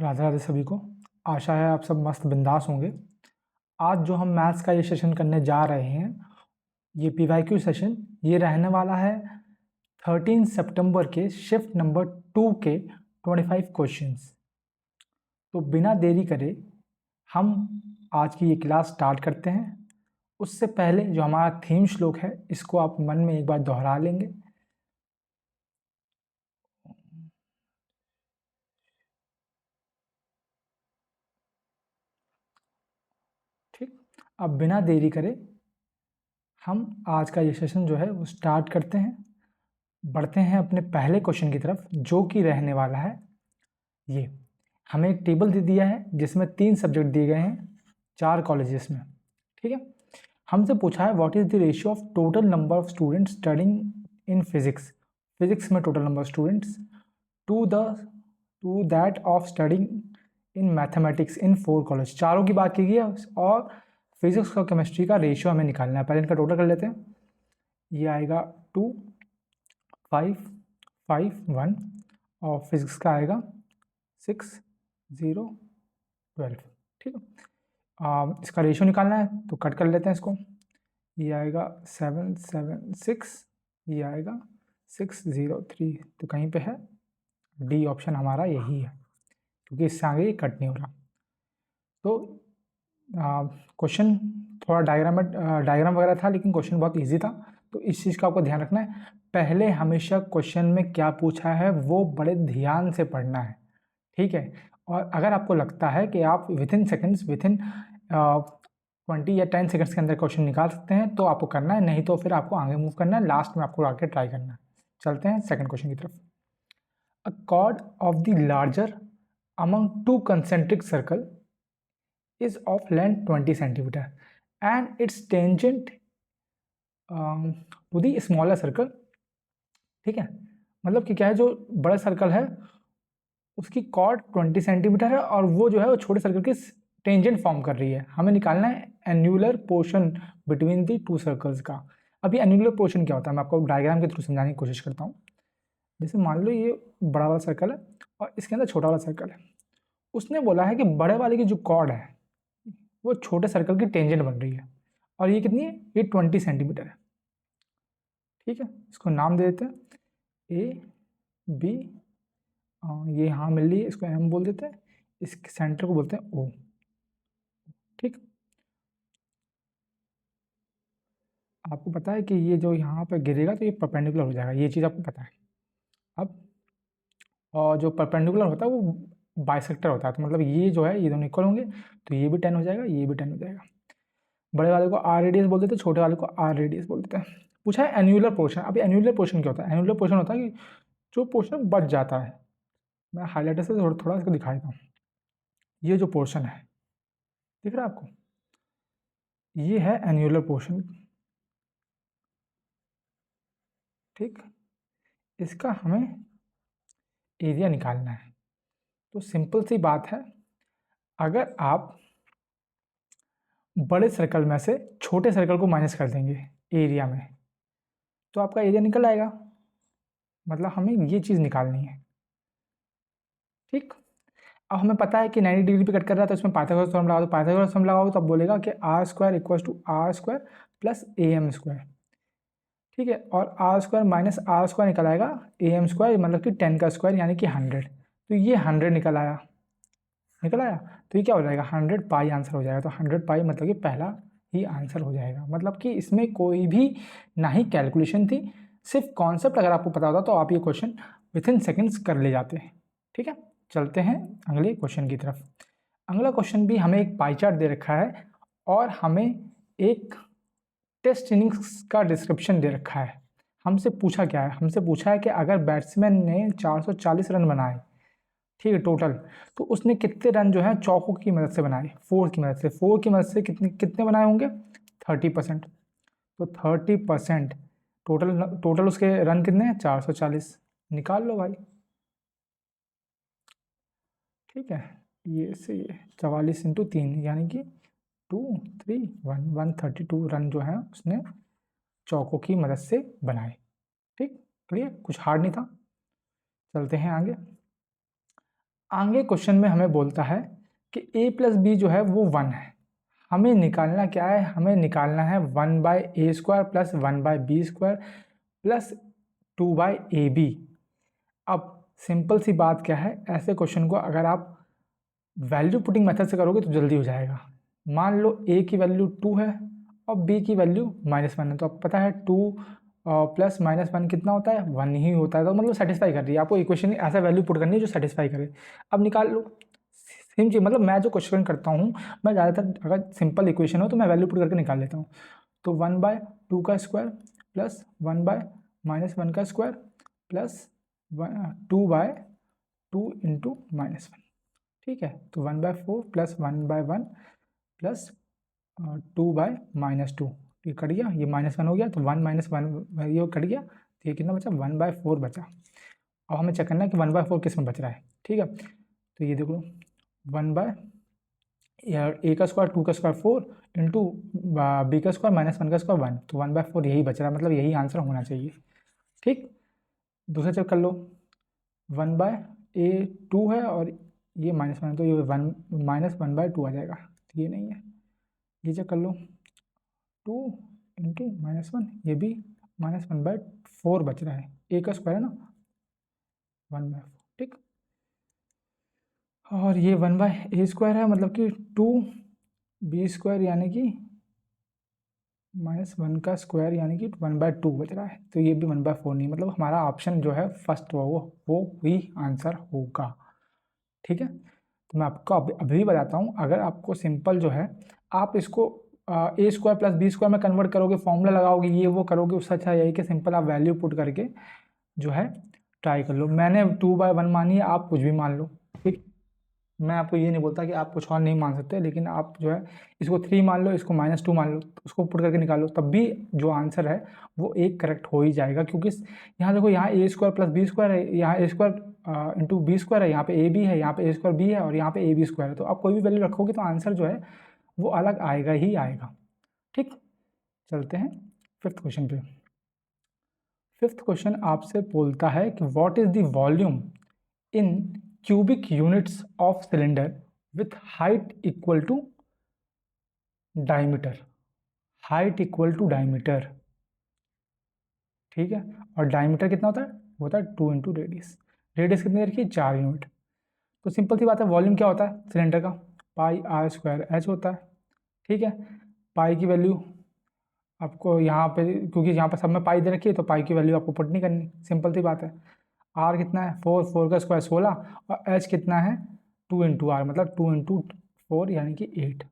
राधे राधे सभी को। आशा है आप सब मस्त बिंदास होंगे। आज जो हम मैथ्स का ये सेशन करने जा रहे हैं, ये पीवाईक्यू सेशन, ये रहने वाला है 13 सितंबर के शिफ्ट नंबर 2 के 25 क्वेश्चंस। तो बिना देरी करे हम आज की ये क्लास स्टार्ट करते हैं। उससे पहले जो हमारा थीम श्लोक है, इसको आप मन में एक बार दोहरा लेंगे। ठीक, अब बिना देरी करे हम आज का ये सेशन जो है वो स्टार्ट करते हैं। बढ़ते हैं अपने पहले क्वेश्चन की तरफ, जो कि रहने वाला है ये। हमें एक टेबल दे दिया है जिसमें 3 सब्जेक्ट दिए गए हैं 4 कॉलेजेस में। ठीक है, हमसे पूछा है what is the ratio of total number of students studying in physics. Physics में total number of students to that of studying in mathematics in 4 college. चारों की बात की गई है और फिजिक्स और केमिस्ट्री का रेशियो हमें निकालना है। पहले इनका टोटल कर लेते हैं। ये आएगा 2 5 5 1 और फिजिक्स का आएगा 6 0 12। ठीक है, इसका रेशियो निकालना है तो कट कर लेते हैं इसको। ये आएगा 7 7 6, ये आएगा 6 0 3। तो कहीं पे है डी ऑप्शन हमारा यही है, क्योंकि इससे आगे ये कट नहीं हो रहा। तो क्वेश्चन थोड़ा डायग्राम वगैरह था, लेकिन क्वेश्चन बहुत इजी था। तो इस चीज़ का आपको ध्यान रखना है। पहले हमेशा क्वेश्चन में क्या पूछा है वो बड़े ध्यान से पढ़ना है। ठीक है, और अगर आपको लगता है कि आप विथिन 20 या 10 सेकंड्स के अंदर क्वेश्चन निकाल सकते हैं तो आपको करना है, नहीं तो फिर आपको आगे मूव करना है, लास्ट में आपको आके ट्राई करना है। चलते हैं सेकंड क्वेश्चन की तरफ। अ cord of the larger among 2 concentric circle is of length 20 centimeter and its tangent to the smaller circle। ठीक है, मतलब कि क्या है, जो बड़ा सर्कल है उसकी कॉर्ड 20 सेंटीमीटर है और वो जो है वो छोटे सर्कल की टेंजेंट फॉर्म कर रही है। हमें निकालना है annular portion between the 2 circles का। अभी एन्युलर पोर्शन क्या होता है मैं आपको डायग्राम के थ्रू समझाने की कोशिश करता हूँ। जैसे मान लो ये बड़ा वाला सर्कल है और इसके अंदर छोटा वाला सर्कल है। उसने बोला है कि बड़े वाले की जो कॉर्ड है वो छोटे सर्कल की टेंजेंट बन रही है और ये कितनी है, ये 20 सेंटीमीटर है। ठीक है, इसको नाम दे देते हैं ए बी। ये यहाँ मिल रही है, इसको एम बोल देते हैं। इस सेंटर को बोलते हैं ओ। ठीक, आपको पता है कि ये जो यहाँ पे गिरेगा तो ये परपेंडिकुलर हो जाएगा, ये चीज़ आपको पता है। अब और जो परपेंडिकुलर होता है वो बाइसेक्टर होता है, तो मतलब ये जो है ये दोनों इक्वल होंगे, तो ये भी 10 हो जाएगा, ये भी 10 हो जाएगा। बड़े वाले को आर रेडियस बोल देते हैं, छोटे वाले को आर रेडियस बोल देते हैं। पूछा है एन्युलर पोर्शन। अब एन्युलर पोर्शन क्या होता है? एन्युलर पोर्शन होता है कि जो पोर्शन बच जाता है। मैं हाईलाइटर से थोड़ा इसको दिखा देता हूँ। ये जो पोर्शन है दिख रहा है आपको, ये है एन्युलर पोर्शन। ठीक, इसका हमें एरिया निकालना है। तो सिंपल सी बात है, अगर आप बड़े सर्कल में से छोटे सर्कल को माइनस कर देंगे एरिया में तो आपका एरिया निकल आएगा। मतलब हमें ये चीज़ निकालनी है। ठीक, अब हमें पता है कि 90 डिग्री पे कट कर रहा है तो इसमें पाइथागोरस थ्योरम लगाओ। तो पाइथागोरस थ्योरम लगाओ तो अब बोलेगा कि R square equals to R square plus A M square. ठीक है, और R square minus R square निकल आएगा ए एम स्क्वायर, मतलब कि 10 का स्क्वायर यानी कि 100। तो ये 100 निकल आया। तो ये क्या हो जाएगा, 100 पाई आंसर हो जाएगा। तो 100 पाई मतलब कि पहला ही आंसर हो जाएगा। मतलब कि इसमें कोई भी ना ही कैलकुलेशन थी, सिर्फ कॉन्सेप्ट अगर आपको पता होता तो आप ये क्वेश्चन विथिन सेकेंड्स कर ले जाते हैं। ठीक है, चलते हैं अगले क्वेश्चन की तरफ। अगला क्वेश्चन भी हमें एक पाई चार्ट दे रखा है और हमें एक टेस्ट इनिंग्स का डिस्क्रिप्शन दे रखा है। हमसे पूछा क्या है, हमसे पूछा है कि अगर बैट्समैन ने 440 रन बनाए, ठीक है टोटल, तो उसने कितने रन जो है चौकों की मदद से बनाए, फोर की मदद से। फोर की मदद से कितने कितने बनाए होंगे, 30%। तो 30% टोटल उसके रन कितने हैं, 440। निकाल लो भाई। ठीक है, ये से ये 44 इंटू 3 यानी कि 2 3 1 132 रन जो है उसने चौकों की मदद से बनाए। ठीक, क्लियर, कुछ हार्ड नहीं था। चलते हैं आगे। आगे क्वेश्चन में हमें बोलता है कि a प्लस बी जो है वो 1 है। हमें निकालना क्या है, हमें निकालना है 1/a² plus 1/b² plus 2/ab। अब सिंपल सी बात क्या है, ऐसे क्वेश्चन को अगर आप वैल्यू पुटिंग मेथड से करोगे तो जल्दी हो जाएगा। मान लो a की वैल्यू 2 है और b की वैल्यू -1 है, तो आपको पता है 2 प्लस -1 कितना होता है, 1 ही होता है। तो मतलब सेटिस्फाई कर रही है, आपको इक्वेशन ऐसा वैल्यू पुट करनी है जो सेटिस्फाई करे। अब निकाल लो सेम चीज, मतलब मैं जो क्वेश्चन करता हूँ, मैं ज़्यादातर अगर सिंपल इक्वेशन हो तो मैं वैल्यू पुट करके निकाल लेता हूँ। तो 1/2 का स्क्वायर प्लस 1/-1 का स्क्वायर प्लस 2/2 इंटू -1, ठीक है। तो 1/4 प्लस 1/1 प्लस 2/-2, ये कट गया, ये -1 हो गया, तो 1 - 1 ये कट गया, तो ये कितना बचा, 1/4 बचा। अब हमें चेक करना है कि 1/4 किस में बच रहा है, ठीक है। तो ये देखो 1/a का स्क्वायर 2 का स्क्वायर 4 इंटू b का स्क्वायर -1 का स्क्वायर 1, तो 1/4 यही बच रहा है, मतलब यही आंसर होना चाहिए, ठीक। दूसरा चेक कर लो, 1/a 2 है और ये -1 है, तो ये 1/2 आ जाएगा, तो ये नहीं है। ये चेक कर लो, 2 इंटू -1, ये भी -1/4 बच रहा है, a का स्क्वायर है ना, 1/4, ठीक। और ये 1/a² है, मतलब कि 2b² यानी कि -1 का स्क्वायर यानी कि 1/2 बच रहा है, तो ये भी 1/4 नहीं, मतलब हमारा ऑप्शन जो है फर्स्ट वो ही आंसर होगा, ठीक है। तो मैं आपको अभी बताता हूँ, अगर आपको सिंपल जो है आप इसको a² प्लस b² में कन्वर्ट करोगे, फॉर्मूला लगाओगे, ये वो करोगे, उससे अच्छा यही कि सिंपल आप वैल्यू पुट करके जो है ट्राई कर लो। मैंने 2/1 मानी है, आप कुछ भी मान लो, ठीक। मैं आपको ये नहीं बोलता कि आप कुछ और नहीं मान सकते, लेकिन आप जो है इसको 3 मान लो, इसको -2 मान लो, उसको पुट करके निकालो, तब भी जो आंसर है वो एक करेक्ट हो ही जाएगा। क्योंकि यहाँ देखो, यहाँ a² प्लस b² है, यहाँ a² इंटू b² है, यहाँ पे a b है, यहाँ पे a² b है और यहाँ पे ab² है, तो आप कोई भी वैल्यू रखोगे तो आंसर जो है वो अलग आएगा ही आएगा, ठीक। चलते हैं फिफ्थ क्वेश्चन पे। फिफ्थ क्वेश्चन आपसे बोलता है कि what is the volume in cubic units of cylinder with height equal to diameter, height equal to diameter, ठीक है। और डायमीटर कितना होता है, वो होता है 2 इंटू रेडियस। रेडियस कितनी रखी है, 4 यूनिट। तो सिंपल सी बात है, वॉल्यूम क्या होता है सिलेंडर का, πr² h होता है, ठीक है। पाई की वैल्यू आपको यहाँ पे, क्योंकि यहाँ पर सब में पाई दे रखी है, तो पाई की वैल्यू आपको पुट नहीं करनी, सिंपल सी बात है। आर कितना है, 4 का स्क्वायर 16 और एच कितना है 2 इंटू आर, मतलब 2 इंटू 4 यानी कि 8।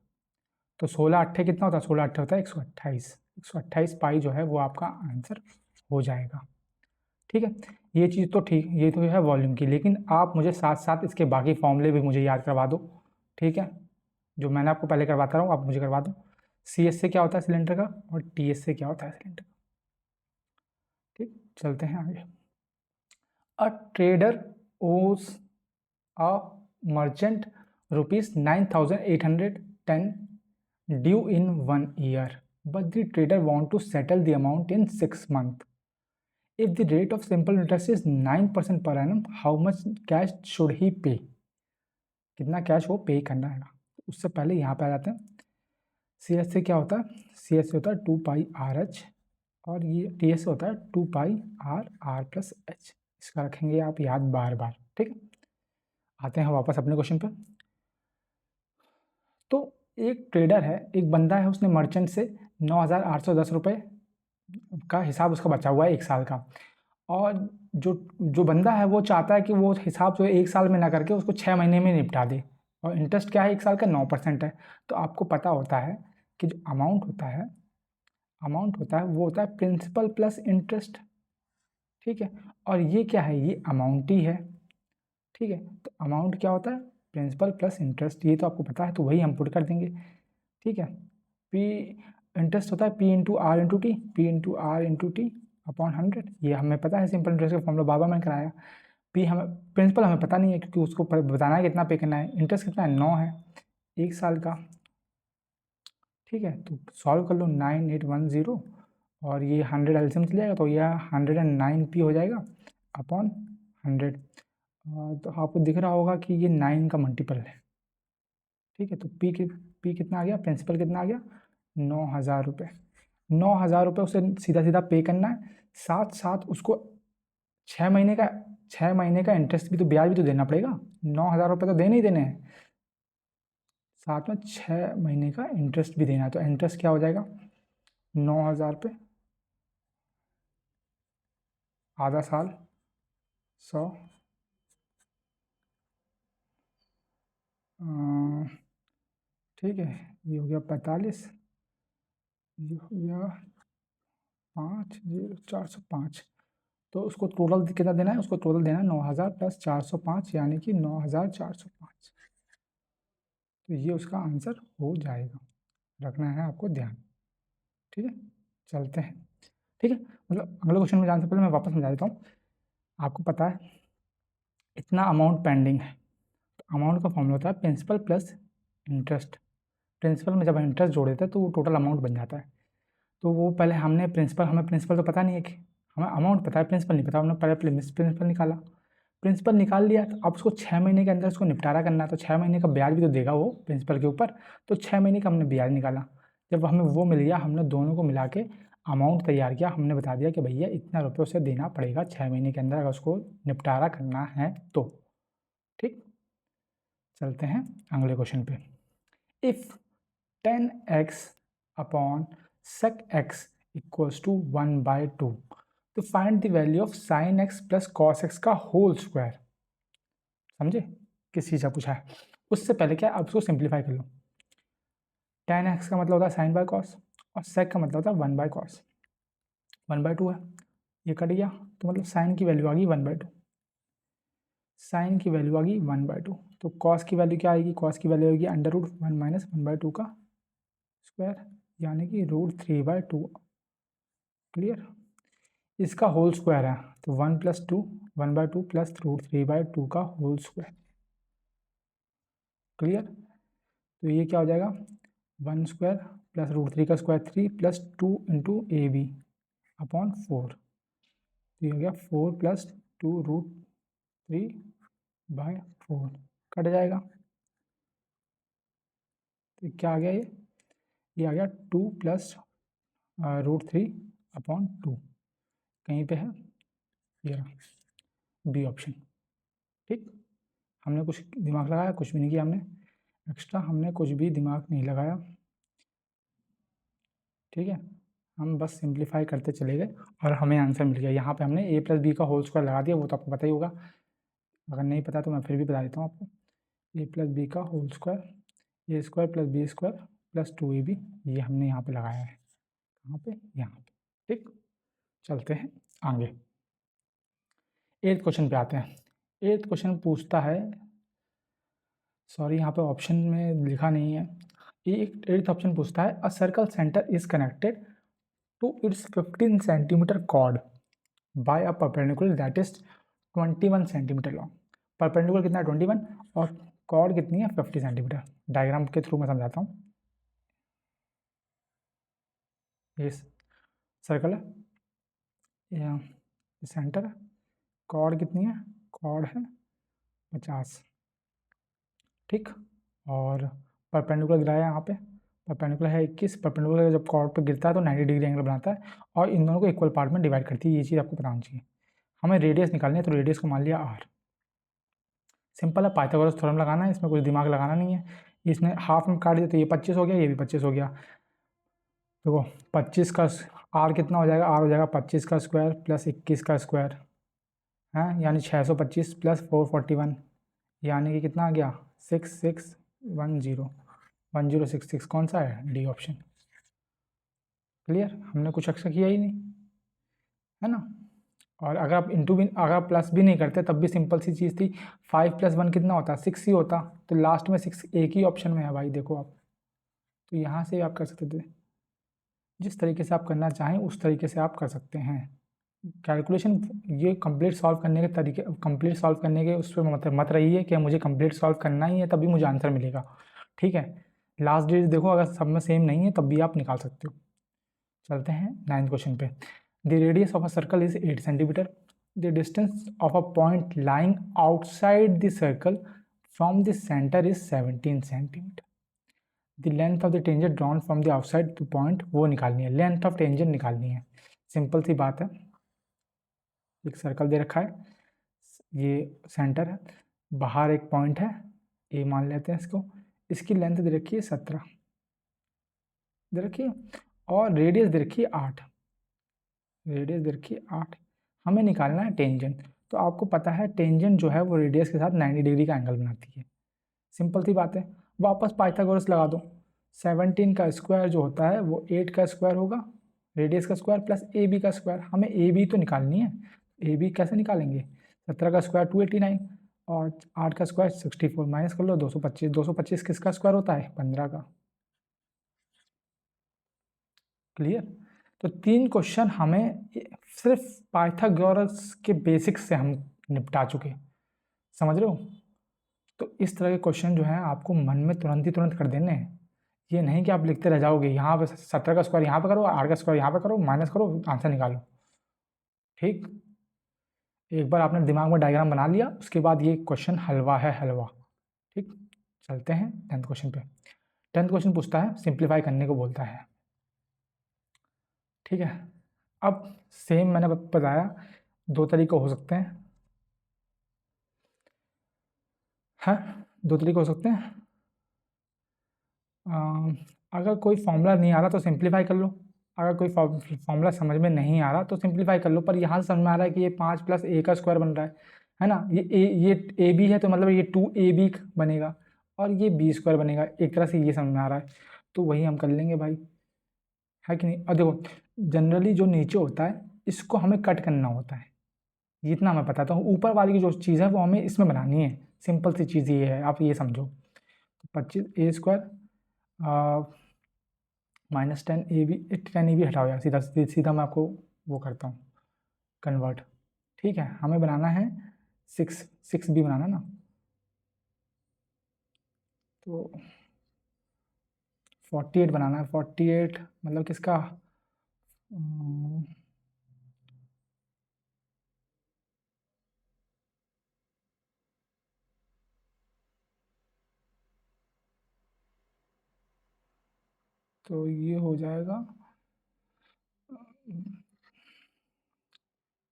तो 16 अट्ठे कितना होता है, 16 अट्ठे होता है 128। 128 पाई जो है वो आपका आंसर हो जाएगा, ठीक है। ये चीज़ तो ठीक, ये तो है वॉल्यूम की, लेकिन आप मुझे साथ साथ इसके बाकी फॉर्मूले भी मुझे याद करवा दो, ठीक है। जो मैंने आपको पहले करवाता रहा हूँ आप मुझे करवा दो। CS से क्या होता है सिलेंडर का, और TS से क्या होता है सिलेंडर का, ठीक। चलते हैं आगे। अ ट्रेडर ओज a merchant ₹9,810 due in 1 year, but the trader want to settle the amount in 6 months. If the rate of simple interest is 9% per annum, how much cash should he pay? कितना cash वो पे करना है। उससे पहले यहाँ पे आ जाते हैं, CS से क्या होता है, CS से होता है 2πRH और ये TS से होता है 2πR+H। इसका रखेंगे आप याद बार बार, ठीक। आते हैं वापस अपने क्वेश्चन पर। तो एक ट्रेडर है, एक बंदा है, उसने मर्चेंट से 9,810 रुपये का हिसाब उसका बचा हुआ है 1 साल का, और जो जो बंदा है वो चाहता है कि वो हिसाब जो 1 साल में ना करके उसको 6 महीने में निपटा दे, और इंटरेस्ट क्या है 1 साल का 9% है। तो आपको पता होता है कि जो अमाउंट होता है वो होता है प्रिंसिपल प्लस इंटरेस्ट, ठीक है। और ये क्या है, ये अमाउंट ही है, ठीक है। तो अमाउंट क्या होता है, प्रिंसिपल प्लस इंटरेस्ट, ये तो आपको पता है, तो वही हम पुट कर देंगे, ठीक है। पी इंटरेस्ट होता है P into R into T, P into R into T upon 100, ये हमें पता है, सिंपल इंटरेस्ट का फॉर्मूला बाबा मैंने कराया। P हमें, प्रिंसिपल हमें पता नहीं है क्योंकि उसको बताना है कितना पे करना है, इंटरेस्ट कितना है 9 है 1 साल का, ठीक है। तो सॉल्व कर लो 9810 और ये 100 एलसीएम चल जाएगा, तो यह 109P हो जाएगा अपॉन 100। तो आपको दिख रहा होगा कि ये 9 का मल्टीपल है। ठीक है, तो पी कितना आ गया, प्रिंसिपल कितना आ गया, 9,000 रुपये। 9,000 रुपये उसे सीधा सीधा पे करना है, साथ साथ उसको 6 महीने का 6 महीने का इंटरेस्ट भी तो, ब्याज भी तो देना पड़ेगा। 9,000 रुपये तो देने ही देने हैं, साथ में 6 महीने का इंटरेस्ट भी देना है। तो इंटरेस्ट क्या हो जाएगा, 9,000 रुपये आधा साल 100, ठीक है, ये हो गया 45, ये हो गया 5,0405। तो उसको टोटल कितना देना है, उसको टोटल देना है 9,000 प्लस 405, यानी कि 9,405। तो ये उसका आंसर हो जाएगा, रखना है आपको ध्यान। ठीक है, चलते हैं। ठीक है, मतलब अगले क्वेश्चन में जाने से पहले मैं वापस समझा देता हूँ। आपको पता है इतना अमाउंट पेंडिंग है, तो अमाउंट का फॉर्मूला होता है प्रिंसिपल प्लस इंटरेस्ट। प्रिंसिपल में जब इंटरेस्ट जोड़ देते हैं तो वो टोटल अमाउंट बन जाता है। तो वो पहले हमें प्रिंसिपल तो पता नहीं है, कि हमें अमाउंट पता है, प्रिंसिपल नहीं पता। हमने पहले प्रिंसिपल निकाला, प्रिंसिपल निकाल लिया, तो अब उसको 6 महीने के अंदर उसको निपटारा करना है। तो 6 महीने का ब्याज भी तो देगा वो प्रिंसिपल के ऊपर, तो 6 महीने का हमने ब्याज निकाला। जब हमें वो मिल गया, हमने दोनों को मिला के अमाउंट तैयार किया। हमने बता दिया कि भैया इतना रुपये उसे देना पड़ेगा 6 महीने के अंदर, अगर उसको निपटारा करना है तो। ठीक, चलते हैं अगले क्वेश्चन पे। If 10x upon sec x equals to 1/2, तो find the value of sin x plus cos x का होल स्क्वायर। समझे किस चीज़ का पूछा है। उससे पहले क्या, अब उसको सिंप्लीफाई कर लो। 10x का मतलब होता है साइन बाय कॉस, और sec का मतलब होता है 1/cos। 1/2 है, ये कट गया, तो मतलब साइन की वैल्यू आ गई 1/2। साइन की वैल्यू आ गई 1/2, तो कॉस की वैल्यू क्या आएगी, कॉस की वैल्यू आएगी √1 माइनस 1/2 का स्क्वायर, यानी कि √3/2। क्लियर, इसका होल स्क्वायर है, तो 1 + 2 1/2 प्लस √3/2 का होल स्क्वायर। क्लियर, तो ये क्या हो जाएगा, 1 स्क्वायर प्लस √3 का square 3 plus 2 into AB upon 4। तो ये हो गया 4 + 2 √3/4, कट जाएगा। तो क्या आ गया, ये आ गया 2 + √3/2, कहीं पे है ये बी ऑप्शन। ठीक, हमने कुछ दिमाग लगाया, कुछ भी नहीं किया हमने एक्स्ट्रा, हमने कुछ भी दिमाग नहीं लगाया। ठीक है, हम बस सिंप्लीफाई करते चले गए और हमें आंसर मिल गया। यहाँ पे हमने a + b का होल स्क्वायर लगा दिया, वो तो आपको पता ही होगा। अगर नहीं पता तो मैं फिर भी बता देता हूँ आपको। a + b का whole square, a² + b² + 2ab, ये हमने यहाँ पे लगाया है। कहाँ पे, यहाँ पे। ठीक, चलते हैं आगे। 8th क्वेश्चन पे आते हैं। 8th क्वेश्चन पूछता है, सॉरी यहाँ पे ऑप्शन में लिखा नहीं है। 8th ऑप्शन पूछता है, a circle centre is connected to its 15 centimetre chord by a perpendicular that is 21 centimetre long. Perpendicular कितना है 21, और कॉर्ड कितनी है 50 सेंटीमीटर। डायग्राम के थ्रू मैं समझाता हूँ। ये सर्कल है, ये सेंटर है, कॉर्ड कितनी है, कॉर्ड है 50। ठीक, और परपेंडिकुलर गिराया यहाँ पे, परपेंडिकुलर है 21। परपेंडिकुलर जब कॉर्ड पे गिरता है तो 90 डिग्री एंगल बनाता है, और इन दोनों को इक्वल पार्ट में डिवाइड करती है। ये चीज़ आपको पता होनी चाहिए। हमें रेडियस निकालनी है, तो रेडियस को मान लिया r। सिंपल है, पाइथागोरस थ्योरम लगाना है, इसमें कुछ दिमाग लगाना नहीं है। इसने हाफ में काट दिया तो ये 25 हो गया, ये भी 25 हो गया। देखो 25 का r कितना हो जाएगा, r हो जाएगा 25 का स्क्वायर प्लस 21 का स्क्वायर है, यानी 625 प्लस 441, यानी कि कितना आ गया 6610 कौन सा है, डी ऑप्शन। क्लियर, हमने कुछ एक्स्ट्रा किया ही नहीं है ना। और अगर आप अगर आप प्लस भी नहीं करते तब भी सिंपल सी चीज़ थी। 5 + 1 कितना होता, 6 ही होता, तो लास्ट में 6 एक ही ऑप्शन में है भाई, देखो आप। तो यहाँ से आप कर सकते थे, जिस तरीके से आप करना चाहें उस तरीके से आप कर सकते हैं कैलकुलेशन। ये कंप्लीट सॉल्व करने के तरीके, कंप्लीट सॉल्व करने के उस पर मत रही है कि मुझे कंप्लीट सॉल्व करना ही है तभी मुझे आंसर मिलेगा। ठीक है, लास्ट डेट देखो, अगर सब में सेम नहीं है तब भी आप निकाल सकते हो। चलते हैं 9th क्वेश्चन पे। The radius of a circle is 8 centimetre, the distance of a point lying outside the circle from the centre is 17 centimetre. The length of the tangent drawn from the outside two point, वो निकालनी है, length of tangent निकालनी है। Simple सी बात है, एक circle दे रखा है, ये सेंटर है, बाहर एक पॉइंट है ए मान लेते हैं इसको, इसकी लेंथ दे रखी है 17 दे रखी है, और रेडियस दे रखी है 8, रेडियस दे रखी है 8। हमें निकालना है टेंजेंट। तो आपको पता है टेंजेंट जो है वो रेडियस के साथ 90 डिग्री का एंगल बनाती है। सिंपल सी बात है, वापस पाइथागोरस लगा दो। 17 का स्क्वायर जो होता है वो 8 का स्क्वायर होगा, रेडियस का स्क्वायर प्लस ए बी का स्क्वायर। हमें ए बी तो निकालनी है, ए बी कैसे निकालेंगे? 17 का स्क्वायर 289 और 8 का स्क्वायर 64, माइनस कर लो 225। 225 किसका स्क्वायर होता है? 15 का। क्लियर? तो 3 क्वेश्चन हमें सिर्फ पाइथागोरस के बेसिक्स से हम निपटा चुके, समझ रहे हो? तो इस तरह के क्वेश्चन जो है आपको मन में तुरंत कर देने हैं। ये नहीं कि आप लिखते रह जाओगे, यहाँ पे 17 का स्क्वायर यहाँ पे करो, 8 का स्क्वायर यहाँ पे करो, माइनस करो, आंसर निकालो। ठीक, एक बार आपने दिमाग में डायग्राम बना लिया, उसके बाद ये क्वेश्चन हलवा है, हलवा। ठीक, चलते हैं 10th क्वेश्चन पे। 10th क्वेश्चन पूछता है, सिंप्लीफाई करने को बोलता है। ठीक है, अब सेम मैंने बताया 2 तरीके हो सकते हैं, हाँ 2 तरीके हो सकते हैं। अगर कोई फॉर्मूला नहीं आ रहा तो सिंप्लीफाई कर लो, अगर कोई फॉर्मूला समझ में नहीं आ रहा तो सिंप्लीफाई कर लो। पर यहाँ से समझ में आ रहा है कि ये 5 + a का स्क्वायर बन रहा है ना, ये ए बी है तो मतलब ये 2ab बनेगा और ये b स्क्वायर बनेगा, एक तरह से ये समझ में आ रहा है, तो वही हम कर लेंगे भाई, है कि नहीं? और देखो जनरली जो नीचे होता है इसको हमें कट करना होता है, इतना मैं बताता हूँ। ऊपर वाली की जो चीज़ है वो हमें इसमें बनानी है, सिंपल सी चीज़ ये है, आप ये समझो। 25a square minus 10ab, 10ab हटाओ यार, सीधा सीधा मैं आपको वो करता हूँ कन्वर्ट। ठीक है, हमें बनाना है 6b बनाना ना, तो 48 बनाना है। 48 मतलब किसका? तो ये हो जाएगा,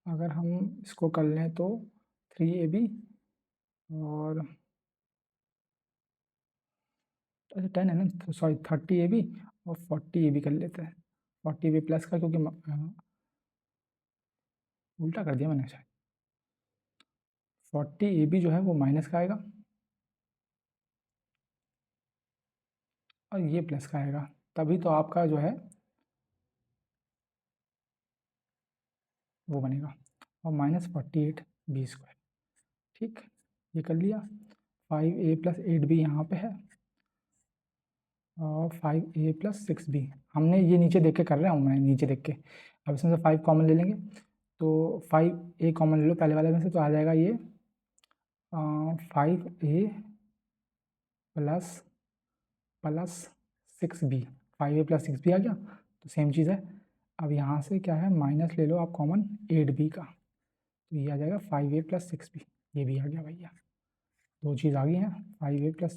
अगर हम इसको कर लें तो 3ab और 10 है ना, तो सॉरी 30ab और 40ab कर लेते हैं। 40ab प्लस का, क्योंकि उल्टा कर दिया मैंने शायद। 40ab जो है वो माइनस का आएगा और ये प्लस का आएगा, तभी तो आपका जो है वो बनेगा, और -48b स्क्वायर। ठीक, ये कर लिया। 5a + 8b यहाँ पे है और 5a + 6b, हमने ये नीचे देख के कर रहा हूँ मैं, नीचे देख के। अब इसमें से 5 कॉमन ले लेंगे, तो 5a कॉमन ले लो पहले वाले में से, तो आ जाएगा ये 5a plus 6b, 5a + 6b आ गया, तो सेम चीज़ है। अब यहाँ से क्या है, माइनस ले लो आप कॉमन 8b का, तो ये आ जाएगा 5a + 6b, ये भी आ गया भैया, 2 चीज़ आ गई हैं, 5a +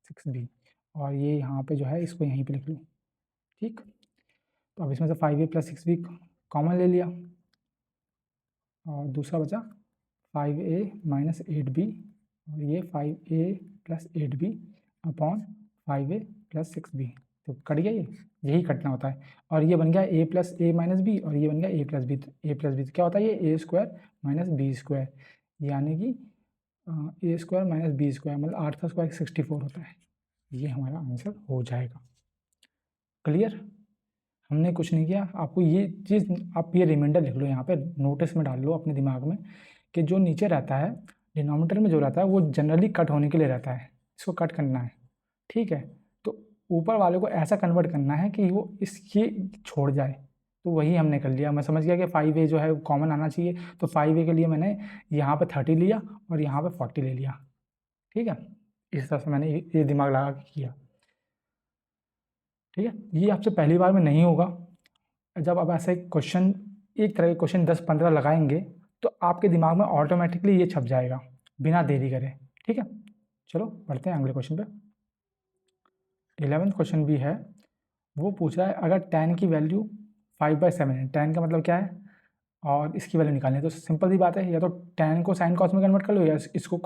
6b, और ये यहाँ पे जो है इसको यहीं पे लिख लो। ठीक, तो अब इसमें से 5a + 6b कॉमन ले लिया और दूसरा बचा 5a - 8b, और ये 5a + 8b upon 5a + 6b, तो कट गया ये, यही कटना होता है। और ये बन गया a + a - b, और ये बन गया a + b, तो a + b तो क्या होता है, ये a स्क्वायर - b स्क्वायर, यानी कि a स्क्वायर - b स्क्वायर, मतलब 8 का स्क्वायर 64 होता है। ये हमारा आंसर हो जाएगा। क्लियर? हमने कुछ नहीं किया, आपको ये चीज़, आप ये रिमाइंडर लिख लो यहाँ पे, नोटिस में डाल लो अपने दिमाग में, कि जो नीचे रहता है डिनोमिनेटर में जो रहता है वो जनरली कट होने के लिए रहता है, इसको कट करना है। ठीक है, तो ऊपर वाले को ऐसा कन्वर्ट करना है कि वो इसकी छोड़ जाए, तो वही हमने कर लिया। मैं समझ गया कि 5a जो है कॉमन आना चाहिए, तो 5a के लिए मैंने यहाँ पे 30 लिया और यहाँ पे 40 ले लिया। ठीक है, इस तरह से मैंने ये दिमाग लगा के किया। ठीक है, ये आपसे पहली बार में नहीं होगा, जब आप ऐसे क्वेश्चन, एक तरह के क्वेश्चन 10-15 लगाएंगे तो आपके दिमाग में ऑटोमेटिकली ये छप जाएगा बिना देरी करे। ठीक है, चलो बढ़ते हैं अगले क्वेश्चन पे। 11वां क्वेश्चन भी है, वो पूछ रहा है अगर tan की वैल्यू 5/7 है, tan का मतलब क्या है और इसकी वैल्यू निकालनी है, तो सिंपल सी बात है, या तो tan को sin cos में कन्वर्ट कर लो या इसको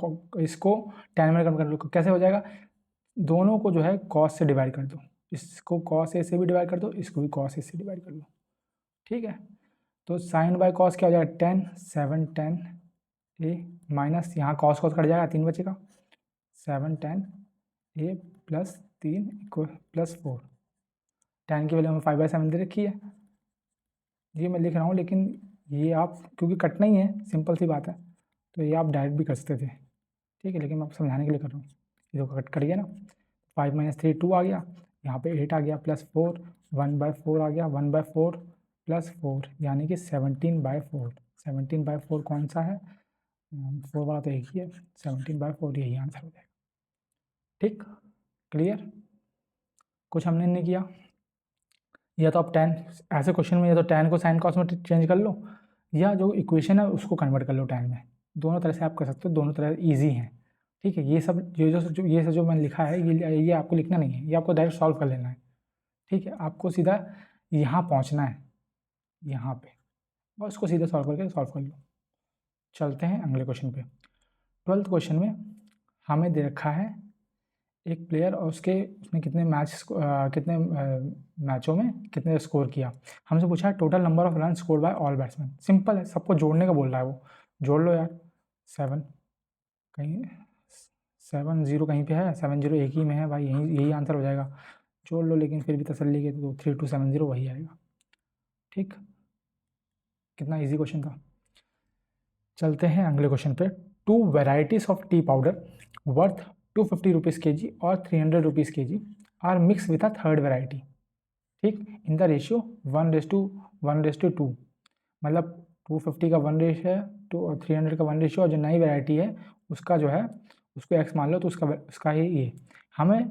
tan में कन्वर्ट कर लो। कैसे हो जाएगा, दोनों को जो है cos से डिवाइड कर दो, इसको cos a से भी डिवाइड कर दो, इसको भी cos a से डिवाइड कर लो। ठीक है, तो sin बाय cos क्या हो जाएगा, 10 7 tan a माइनस यहाँ cos कट जाएगा, 3 बचेगा, 7 tan a plus 3 plus 4। tan की वैल्यू हमें 5/7 दे रखी है, ये मैं लिख रहा हूँ, लेकिन ये आप क्योंकि कटना ही है, सिंपल सी बात है, तो ये आप डायरेक्ट भी कर सकते थे। ठीक है, लेकिन मैं आपको समझाने के लिए कर रहा हूँ। ये तो कट गया ना, 5 - 3 2 आ गया, यहाँ पे 8 आ गया, प्लस 4 1/4 आ गया, 1/4 प्लस 4 यानी कि 17/4। 17/4 कौन सा है, 4 वाला तो एक ही है, 17/4 यही आंसर हो जाएगा। ठीक, क्लियर, कुछ हमने नहीं किया। या तो आप tan, ऐसे क्वेश्चन में या तो tan को sin cos में चेंज कर लो, या जो इक्वेशन है उसको कन्वर्ट कर लो tan में। दोनों तरह से आप कर सकते हो, दोनों तरह ईजी हैं। ठीक है, ये सब जो मैंने लिखा है, ये आपको लिखना नहीं है, ये आपको डायरेक्ट सॉल्व कर लेना है। ठीक है, आपको सीधा यहाँ पहुँचना है, यहाँ पे, और उसको सीधा सॉल्व करके सॉल्व कर लो। चलते हैं अगले क्वेश्चन पे। 12th क्वेश्चन में हमें दे रखा है एक प्लेयर और उसने कितने मैचों में कितने स्कोर किया। हमसे पूछा है total number of run score bye all batsman. Simple है, सबको जोड़ने का बोल रहा है वो, जोड़ लो यार। 7 कहीं 7 0 कहीं पे है, 7 0 एक ही में है भाई, यही आंसर हो जाएगा, जोड़ लो। लेकिन फिर भी तसल्ली के तो 3270 वही आएगा। ठीक, कितना इजी क्वेश्चन था। चलते हैं अगले क्वेश्चन पे। 2 varieties of tea powder worth 250 rupees kg और 300 rupees kg are mix with a third variety. ठीक, इन द रेशियो 1:1:2। मतलब 250 का 1 रेशियो है, तो 300 का 1 रेशियो, और जो नई वेराइटी है उसका जो है उसको x मान लो, तो उसका ही ये। हमें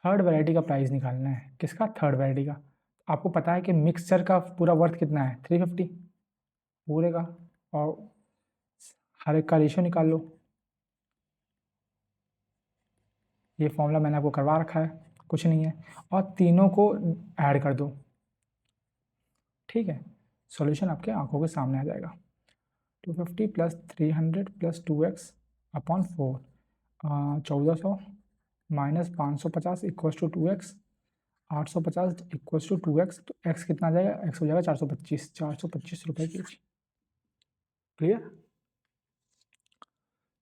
थर्ड वेराइटी का प्राइस निकालना है। किसका, थर्ड वेराइटी का। आपको पता है कि मिक्सचर का पूरा वर्थ कितना है, 350 पूरे का, और हर एक का रेशियो निकाल लो। ये फॉर्मूला मैंने आपको करवा रखा है, कुछ नहीं है, और तीनों को ऐड कर दो। ठीक है, सॉल्यूशन आपके आंखों के सामने आ जाएगा। 250 plus 300 plus 2x upon 4, 1400 minus 550 equals to 2x, 850 equals to 2x, तो x कितना आ जाएगा, x हो जाएगा 425 रुपये kg। क्लियर,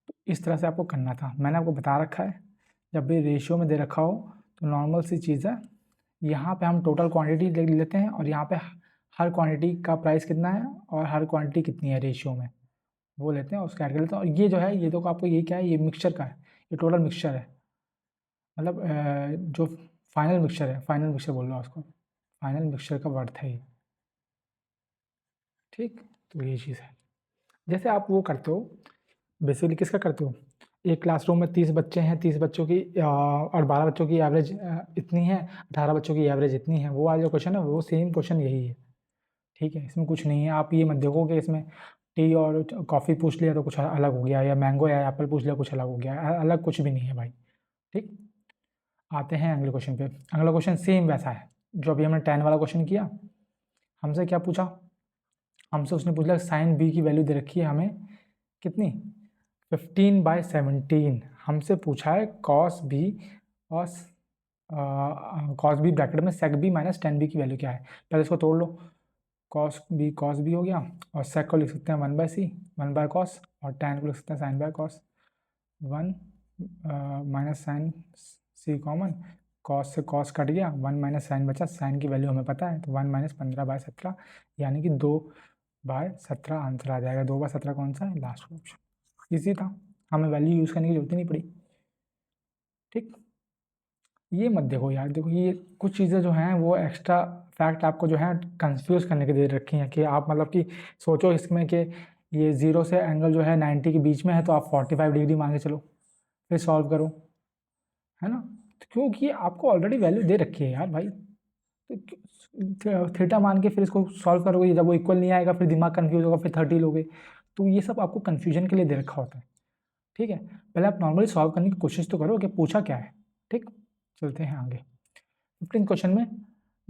तो इस तरह से आपको करना था, मैंने आपको बता रखा है। जब भी रेशियो में दे रखा हो तो नॉर्मल सी चीज़ है, यहाँ पे हम टोटल क्वांटिटी ले लेते हैं, और यहाँ पे हर क्वांटिटी का प्राइस कितना है और हर क्वांटिटी कितनी है रेशियो में, वो लेते हैं, उसका ऐड कर लेते हैं। और ये जो है, ये तो आपको ये क्या है, ये मिक्सचर का है, ये टोटल मिक्सचर है, मतलब जो फाइनल मिक्सचर बोल रहा हूँ उसको, फाइनल मिक्सचर का वर्थ है ये। ठीक, तो ये चीज़ है। जैसे आप वो करते हो, बेसिकली किसका करते हो, एक क्लासरूम में 30 बच्चे हैं, 30 बच्चों की और 12 बच्चों की एवरेज इतनी है, 18 बच्चों की एवरेज इतनी है, वो वाला जो क्वेश्चन है वो सेम क्वेश्चन यही है। ठीक है, इसमें कुछ नहीं है, आप ये मत देखो कि इसमें टी और कॉफ़ी पूछ लिया तो कुछ अलग हो गया, या मैंगो या एप्पल पूछ लिया कुछ अलग हो गया, अलग कुछ भी नहीं है भाई। ठीक, आते हैं अगले क्वेश्चन पे। अगला क्वेश्चन सेम वैसा है जो अभी हमने 10 वाला क्वेश्चन किया। हमसे क्या पूछा, हमसे उसने पूछा साइन बी की वैल्यू दे रखी है हमें कितनी, 15/17। हमसे पूछा है कॉस बी और कॉस बी ब्रैकेट में सेक बी माइनस टेन बी की वैल्यू क्या है। पहले इसको तोड़ लो, कॉस बी हो गया, और सेक को लिख सकते हैं 1/c 1/cos, और टेन को लिख सकते हैं sine by cos. 1 minus sine C common, cos से कॉस कट गया, 1 माइनस साइन बचा, साइन की वैल्यू हमें पता है, तो 1 माइनस 15/17 यानी कि 2/17 आंसर आ जाएगा। 2/17 कौन सा है, लास्ट ऑप्शन। इजी था, हमें वैल्यू यूज़ करने की जरूरत ही नहीं पड़ी। ठीक, ये मत देखो यार, देखो ये कुछ चीज़ें जो हैं वो एक्स्ट्रा फैक्ट आपको जो है कंफ्यूज करने के दे रखी हैं, कि आप मतलब कि सोचो इसमें कि ये 0 से एंगल जो है 90 के बीच में है, तो आप 45 डिग्री मान के चलो, फिर सॉल्व करो, है ना, क्योंकि आपको ऑलरेडी वैल्यू दे रखी है यार भाई। तो थीटा मान के फिर इसको सॉल्व करोगे, जब वो इक्वल नहीं आएगा फिर दिमाग कन्फ्यूज होगा, फिर 30 लोगे। तो ये सब आपको कन्फ्यूजन के लिए दे रखा होता है। ठीक है, पहले आप नॉर्मली सॉल्व करने की कोशिश तो करो कि पूछा क्या है। ठीक, चलते हैं आगे। 15 क्वेश्चन में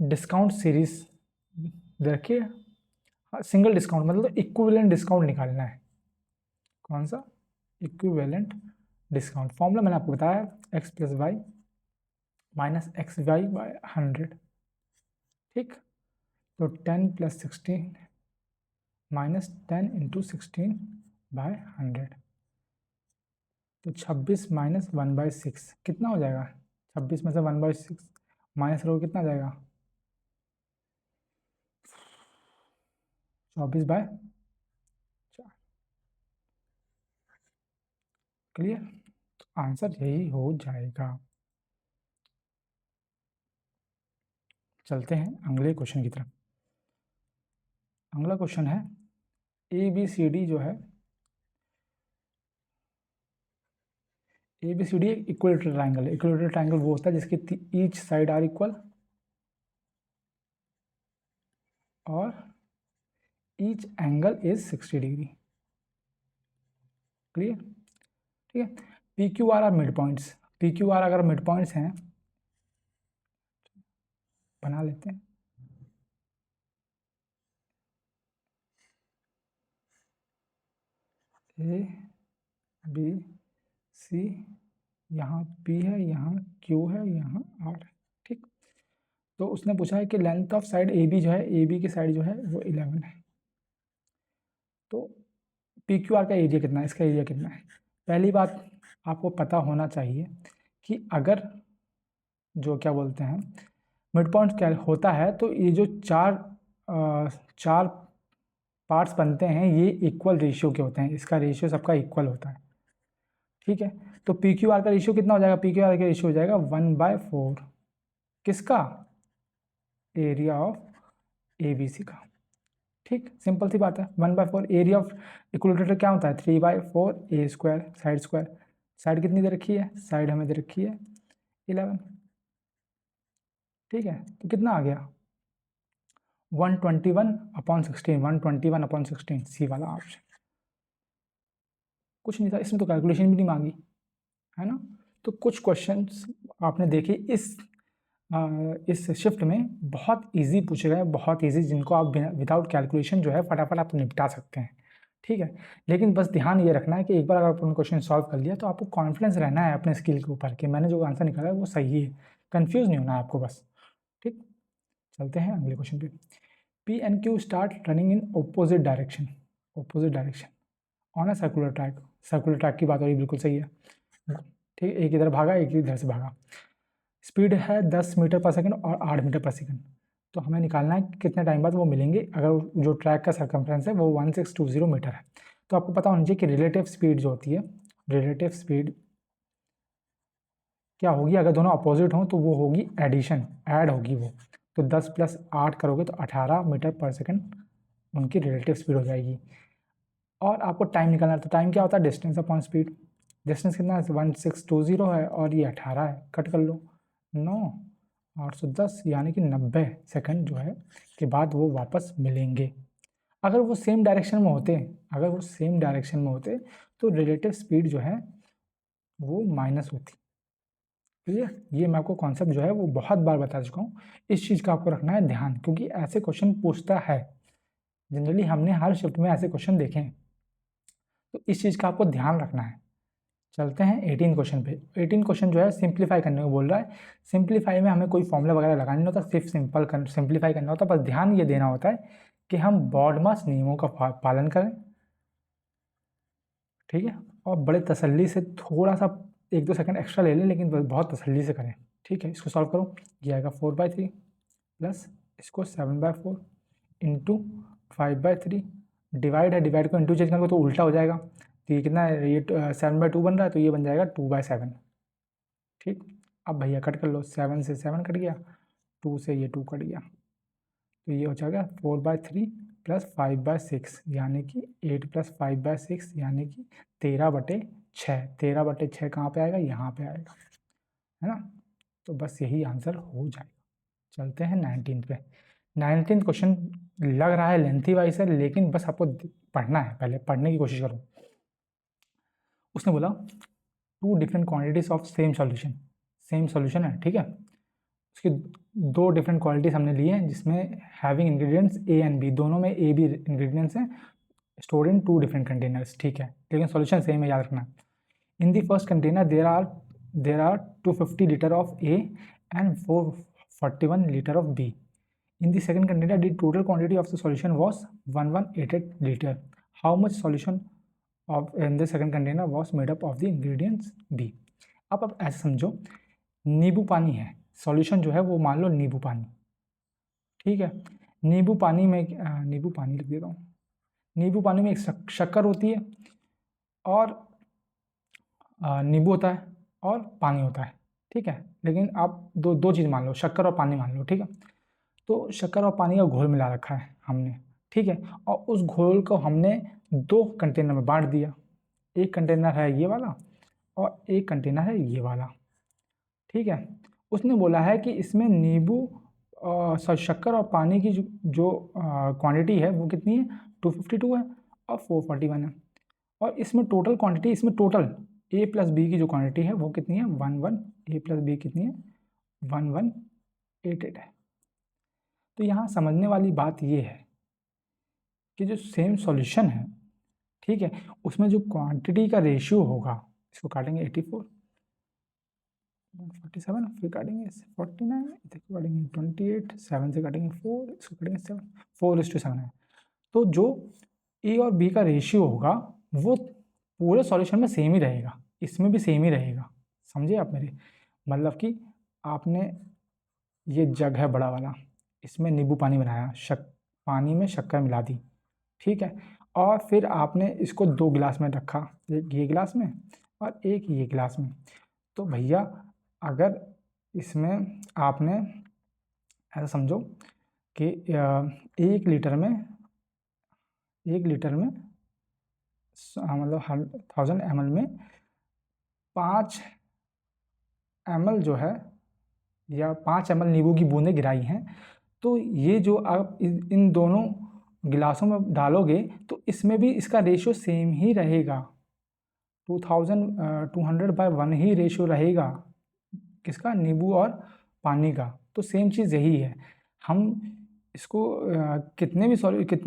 डिस्काउंट सीरीज दे रखी है। सिंगल डिस्काउंट मतलब इक्विवेलेंट डिस्काउंट निकालना है। कौन सा? Equivalent discount. फॉर्मूला मैंने आपको बताया, x plus Y minus X Y by 100। ठीक, तो 10 प्लस 16 माइनस 10 इंटू 16 बाय 100, तो 26 माइनस 1/6 कितना हो जाएगा? 26 में से 1/6 माइनस करोगे कितना आ जाएगा? 24/4। क्लियर? तो आंसर यही हो जाएगा। चलते हैं अगले क्वेश्चन की तरफ। अगला क्वेश्चन है ABCD जो है, ABCD एक इक्विलेटरल ट्रायंगल है। इक्विलेटरल ट्रायंगल वो होता है जिसकी ईच साइड आर इक्वल और each angle is 60 degree. Clear? ठीक है, PQR are mid points. PQR अगर मिड पॉइंट्स हैं, बना लेते हैं। A B C, यहाँ P है, यहाँ Q है, यहाँ R है। ठीक, तो उसने पूछा है कि लेंथ ऑफ साइड AB जो है, AB की साइड जो है वो 11 है। तो PQR का एरिया कितना है, इसका एरिया कितना है? पहली बात आपको पता होना चाहिए कि अगर जो क्या बोलते हैं मिड पॉइंट क्या होता है, तो ये जो चार पार्ट्स बनते हैं ये इक्वल रेशियो के होते हैं। इसका रेशियो सबका इक्वल होता है। ठीक है, तो PQR का रेशियो कितना हो जाएगा? PQR का रेशियो हो जाएगा 1/4 किसका? एरिया ऑफ ABC का। ठीक, सिंपल सी बात है। 1/4 एरिया ऑफ इक्विलेटर क्या होता है? 3/4 A², साइड स्क्वायर। साइड कितनी दे रखी है? साइड हमें दे रखी है 11। ठीक है, तो कितना आ गया? 121/16। 121/16 सी वाला ऑप्शन। कुछ नहीं था इसमें, तो कैलकुलेशन भी नहीं मांगी है ना। तो कुछ क्वेश्चंस आपने देखे इस शिफ्ट में बहुत इजी पूछे गए, बहुत इजी, जिनको आप विदाउट कैलकुलेशन जो है फटाफट आप निपटा सकते हैं। ठीक है, लेकिन बस ध्यान ये रखना है कि एक बार अगर आपने क्वेश्चन सॉल्व कर लिया तो आपको कॉन्फिडेंस रहना है अपने स्किल के ऊपर कि मैंने जो आंसर निकाला है वो सही है। कंफ्यूज नहीं होना है आपको बस। ठीक, चलते हैं अगले क्वेश्चन पे। P and Q start running in opposite direction. Opposite direction on a circular track. Circular track की बात हो रही, बिल्कुल सही है। ठीक, एक इधर भागा, एक इधर से भागा। स्पीड है 10 मीटर पर सेकंड और 8 मीटर पर सेकंड। तो हमें निकालना है कि कितने टाइम बाद वो मिलेंगे। अगर जो ट्रैक का सर्कमफ्रेंस है वो 1620 मीटर है, तो आपको पता होना चाहिए कि रिलेटिव स्पीड जो होती है, रिलेटिव स्पीड क्या होगी? अगर दोनों अपोजिट हों तो वो होगी एडिशन, ऐड होगी वो। तो 10 + 8 करोगे तो 18 मीटर पर सेकंड उनकी रिलेटिव स्पीड हो जाएगी। और आपको टाइम निकालना है, तो टाइम क्या होता है? Distance upon speed. डिस्टेंस कितना है? 1620 है और ये 18 है, कट कर लो। 9 810 यानी कि 90 सेकंड जो है के बाद वो वापस मिलेंगे। अगर वो सेम डायरेक्शन में होते, अगर वो सेम डायरेक्शन में होते तो रिलेटिव स्पीड जो है वो माइनस होती। क्लियर? ये मैं आपको कॉन्सेप्ट जो है वो बहुत बार बता चुका हूँ। इस चीज़ का आपको रखना है ध्यान, क्योंकि ऐसे क्वेश्चन पूछता है। जनरली हमने हर शिफ्ट में ऐसे क्वेश्चन देखे हैं, तो इस चीज़ का आपको ध्यान रखना है। चलते हैं 18 क्वेश्चन पे। 18 क्वेश्चन जो है सिंप्लीफाई करने को बोल रहा है। सिंप्लीफाई में हमें कोई फॉर्मूला वगैरह लगाना नहीं होता, सिर्फ सिंप्लीफाई करना होता है। बस ध्यान ये देना होता है कि हम बॉडमास नियमों का पालन करें। ठीक है, और बड़े तसल्ली से थोड़ा सा 1-2 सेकंड एक्स्ट्रा ले लें, लेकिन बहुत तसल्ली से करें। ठीक है, इसको सॉल्व करो। ये आएगा 4/3 प्लस इसको 7/4 इंटू 5/3। डिवाइड है, डिवाइड को इंटू चेंज करोगे तो उल्टा हो जाएगा। तो ये कितना है? ये 7/2 बन रहा है, तो ये बन जाएगा 2/7। ठीक, अब भैया कट कर लो। 7 से 7 कट गया, 2 से ये 2 कट गया, तो ये हो जाएगा 4/3 प्लस 5/6 यानी कि 8 + 5/6 यानी कि 13/6। 13/6 कहाँ पे आएगा? यहाँ पे आएगा, है ना। तो बस यही आंसर हो जाएगा। चलते हैं 19 पे। 19 क्वेश्चन लग रहा है लेंथी वाइज है, लेकिन बस आपको पढ़ना है, पहले पढ़ने की कोशिश करो। उसने बोला 2 different quantities of same solution, same solution है, ठीक है, उसकी 2 डिफरेंट क्वालिटीज हमने ली हैं, जिसमें having ingredients A and B, दोनों में ए बी इंग्रेडिएंट्स हैं, स्टोर्ड इन 2 डिफरेंट कंटेनर्स, ठीक है, लेकिन सॉल्यूशन सेम है, याद रखना। In the first container there are 250 litre of A and 441 litre of B. In the second container, the total quantity of the solution was 1188 liter. How much solution of in the second container was made up of the ingredients B? अब ऐसे समझो, नींबू पानी है, solution जो है वो मान लो नींबू पानी, ठीक है, नींबू पानी में नींबू पानी लिख देता हूँ, नींबू पानी में एक शक्कर होती है और नींबू होता है और पानी होता है, ठीक है, लेकिन आप दो चीज़ मान लो, शक्कर और पानी मान लो, ठीक है। तो शक्कर और पानी का घोल मिला रखा है हमने, ठीक है, और उस घोल को हमने 2 कंटेनर में बांट दिया, एक कंटेनर है ये वाला और एक कंटेनर है ये वाला, ठीक है। उसने बोला है कि इसमें नींबू शक्कर और पानी की जो क्वांटिटी है वो कितनी है, 252 है और 441 है, और इसमें टोटल क्वांटिटी, इसमें टोटल ए प्लस बी की जो क्वांटिटी है वो कितनी है, 11, ए प्लस बी कितनी है, 1188 है। तो यहाँ समझने वाली बात ये है कि जो सेम सॉल्यूशन है, ठीक है, उसमें जो क्वांटिटी का रेशियो होगा, इसको काटेंगे 84, 47, फिर काटेंगे 49, इसको काटेंगे 28, 7 से काटेंगे 4, इसको काटेंगे 7, 4:7 है। तो जो ए और बी का रेशियो होगा वो पूरे सॉल्यूशन में सेम ही रहेगा, इसमें भी सेम ही रहेगा, समझे आप मेरे, मतलब कि आपने ये जग है बड़ा वाला, इसमें नींबू पानी बनाया, पानी में शक्कर मिला दी, ठीक है, और फिर आपने इसको 2 गिलास में रखा, एक ये गिलास में और एक ये गिलास में। तो भैया अगर इसमें आपने ऐसा समझो कि 1 लीटर में मतलब 1000 ml में 5 ml जो है या 5 ml नींबू की बूंदें गिराई हैं, तो ये जो आप इन दोनों गिलासों में डालोगे तो इसमें भी इसका रेशियो सेम ही रहेगा, 2200/1 ही रेशियो रहेगा, किसका, नींबू और पानी का। तो सेम चीज़ यही है, हम इसको कितने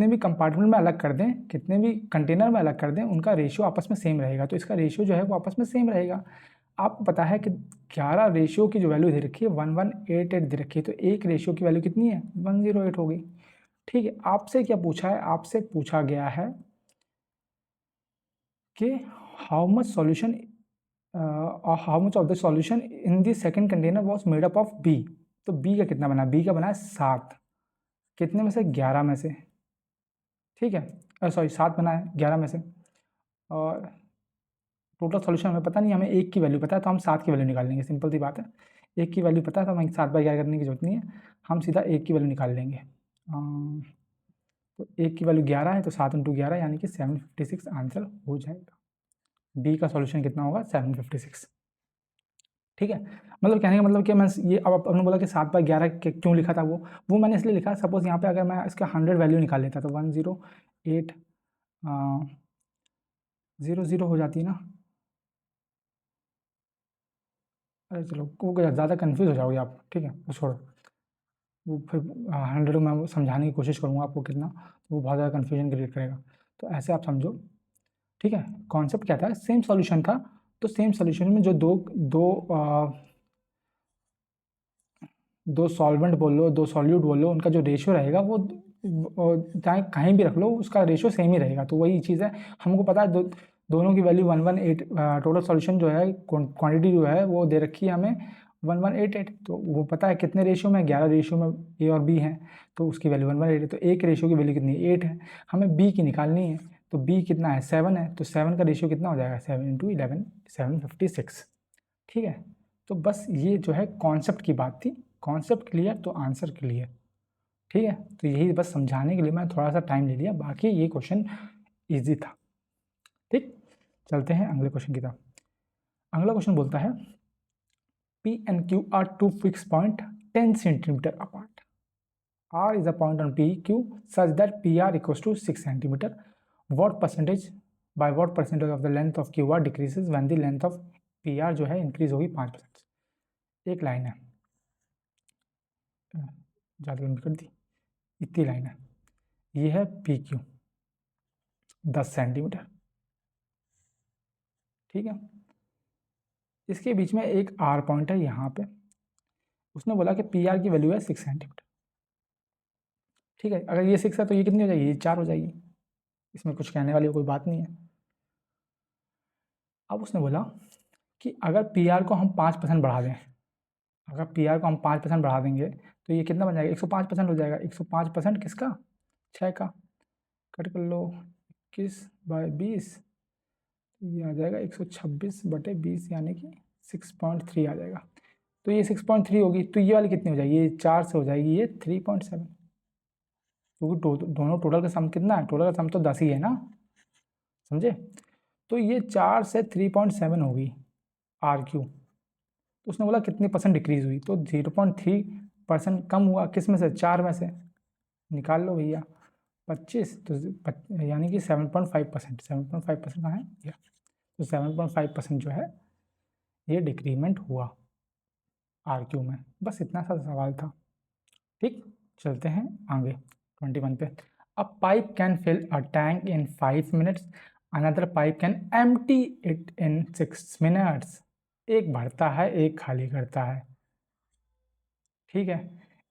भी कंपार्टमेंट में अलग कर दें, कितने भी कंटेनर में अलग कर दें, उनका रेशियो आपस में सेम रहेगा, तो इसका रेशियो जो है वो आपस में सेम रहेगा। आपको पता है कि 11 रेशियो की जो वैल्यू दे रखी है 1188 दे रखी है, तो एक रेशियो की वैल्यू कितनी है, 108 हो गई, ठीक है। आपसे क्या पूछा है, आपसे पूछा गया है कि how much solution how much of the solution in the second container was made up of B. तो बी का कितना बना, बी का बना है 7, कितने में से, 11 में से, ठीक है, सॉरी 7 बना है 11 में से, और टोटल सॉल्यूशन हमें पता नहीं, हमें 1 की वैल्यू पता है तो हम 7 की वैल्यू निकाल लेंगे, सिंपल सी बात है, 1 की वैल्यू पता है तो हमें 7/11 करने की जरूरत नहीं है, हम सीधा 1 की वैल्यू निकाल लेंगे। तो 1 की वैल्यू 11 है तो 7 × 11 यानी कि 756 आंसर हो जाएगा। बी का सॉल्यूशन कितना होगा, 756, ठीक है। मतलब कहने का मतलब कि मैं ये अब आपने बोला कि 7/11 क्यों लिखा था, वो मैंने इसलिए लिखा, सपोज यहाँ पे अगर मैं इसका 100 वैल्यू निकाल लेता तो 108 00 हो जाती है ना, अरे चलो वो ज़्यादा कन्फ्यूज़ हो जाओगे आप, ठीक है, वो छोड़ो, वो फिर 100 में समझाने की कोशिश करूँगा आपको कितना, तो वो बहुत ज़्यादा कन्फ्यूजन क्रिएट करेगा, तो ऐसे आप समझो, ठीक है। कॉन्सेप्ट क्या था, सेम सॉल्यूशन था, तो सेम सॉल्यूशन में जो दो सॉल्वेंट बोल लो, 2 सॉल्यूट बोल लो, उनका जो रेशियो रहेगा वो चाहे कहीं भी रख लो उसका रेशियो सेम ही रहेगा, तो वही चीज़ है, हमको पता है दोनों की वैल्यू 118, टोटल सॉल्यूशन जो है क्वांटिटी जो है वो दे रखी है हमें 1188, तो वो पता है कितने रेशियो में, 11 रेशियो में ए और बी हैं, तो उसकी वैल्यू 118, तो एक रेशियो की वैल्यू कितनी है, 8 है, हमें बी की निकालनी है, तो बी कितना है, 7 है, तो 7 का रेशियो कितना हो जाएगा, 7 × 11 756, ठीक है। तो बस ये जो है कॉन्सेप्ट की बात थी, कॉन्सेप्ट क्लियर तो आंसर क्लियर, ठीक है। तो यही बस समझाने के लिए मैं थोड़ा सा टाइम ले लिया, बाकी ये क्वेश्चन इजी था, ठीक। चलते हैं अगले क्वेश्चन की तरफ। अगला क्वेश्चन बोलता है P and Q are 2 fixed point 10 centimetre apart. R is a point on PQ such that PR equals to 6 centimeter. By what percentage of the length of QR decreases when the length of PR जो है increase होगी 5%. एक line है, ज़्यादा लंबी कर दी, इतनी line है. ये है PQ 10 सेंटीमीटर. ठीक है. इसके बीच में एक R पॉइंट है यहाँ पे. उसने बोला कि PR की वैल्यू है 6 सेंटीमीटर. ठीक है. अगर ये 6 है तो ये कितनी हो जाएगी? ये 4 हो जाएगी. इसमें कुछ कहने वाली कोई बात नहीं है. अब उसने बोला कि अगर PR को हम 5% बढ़ा दें, अगर PR को हम 5% बढ़ा देंगे तो ये कितना बन जाएगा? 105% हो जाएगा. 105% किसका? 6 का. कट कर लो, 21/20, ये आ जाएगा 126/20 यानी कि 6.3 आ जाएगा. तो ये 6.3 होगी. तो ये वाली कितनी हो जाएगी? ये 4 से हो जाएगी ये 3.7, क्योंकि दोनों टोटल का सम कितना है? टोटल का सम तो 10 ही है ना, समझे? तो ये 4 से 3.7 होगी RQ. तो उसने बोला कितनी परसेंट डिक्रीज हुई? तो 0.3% कम हुआ. किस में से? 4 में से. निकाल लो भैया. 25 तो यानी कि 7.5%. 7.5% कहाँ है? ये. तो 7.5% जो है ये डिक्रीमेंट हुआ RQ में. बस इतना सा सवाल था. ठीक, चलते हैं आगे 21 पे. A pipe can fill a tank in 5 minutes, another pipe can empty it in 6 minutes. एक भरता है, एक खाली करता है. ठीक है.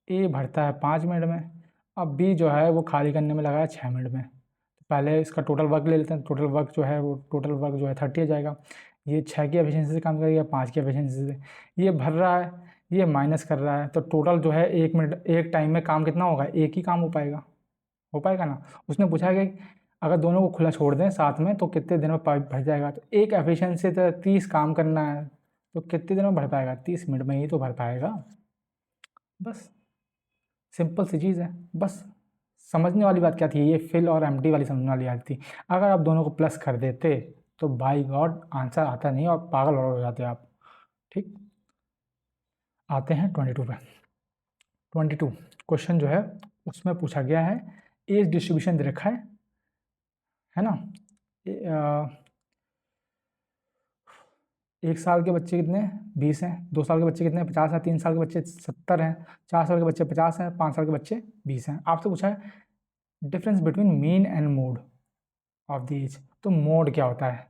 ए भरता है 5 मिनट में, अब बी जो है वो खाली करने में लगा है 6 मिनट में. तो पहले इसका टोटल वर्क ले लेते हैं. टोटल वर्क जो है वो टोटल वर्क जो है 30 आ जाएगा. ये 6 की एफिशिएंसी से काम करेगा, 5 की एफिशिएंसी से. ये भर रहा है, ये माइनस कर रहा है. तो टोटल जो है 1 मिनट, एक टाइम में काम कितना होगा? एक ही काम हो पाएगा ना. उसने पूछा कि अगर दोनों को खुला छोड़ दें साथ में तो कितने दिन में पाइप भर जाएगा? तो एक एफिशिएंसी तो 30 काम करना है, तो कितने दिन में भर पाएगा? 30 मिनट में ही तो भर पाएगा. बस सिंपल सी चीज़ है. बस समझने वाली बात क्या थी? ये फिल और एम्प्टी वाली समझने वाली बात थी. अगर आप दोनों को प्लस कर देते तो बाय गॉड आंसर आता नहीं और पागल हो जाते आप. ठीक, आते हैं 22 पे. 22 क्वेश्चन जो है उसमें पूछा गया है, एज डिस्ट्रीब्यूशन दे रखा है ना. 1 साल के बच्चे कितने हैं? 20 हैं. 2 साल के बच्चे कितने हैं? 50 हैं. 3 साल के बच्चे 70 हैं. 4 साल के बच्चे 50 हैं. 5 साल के बच्चे 20 हैं. आपसे पूछा है difference between mean and mode of the age. तो मोड क्या होता है?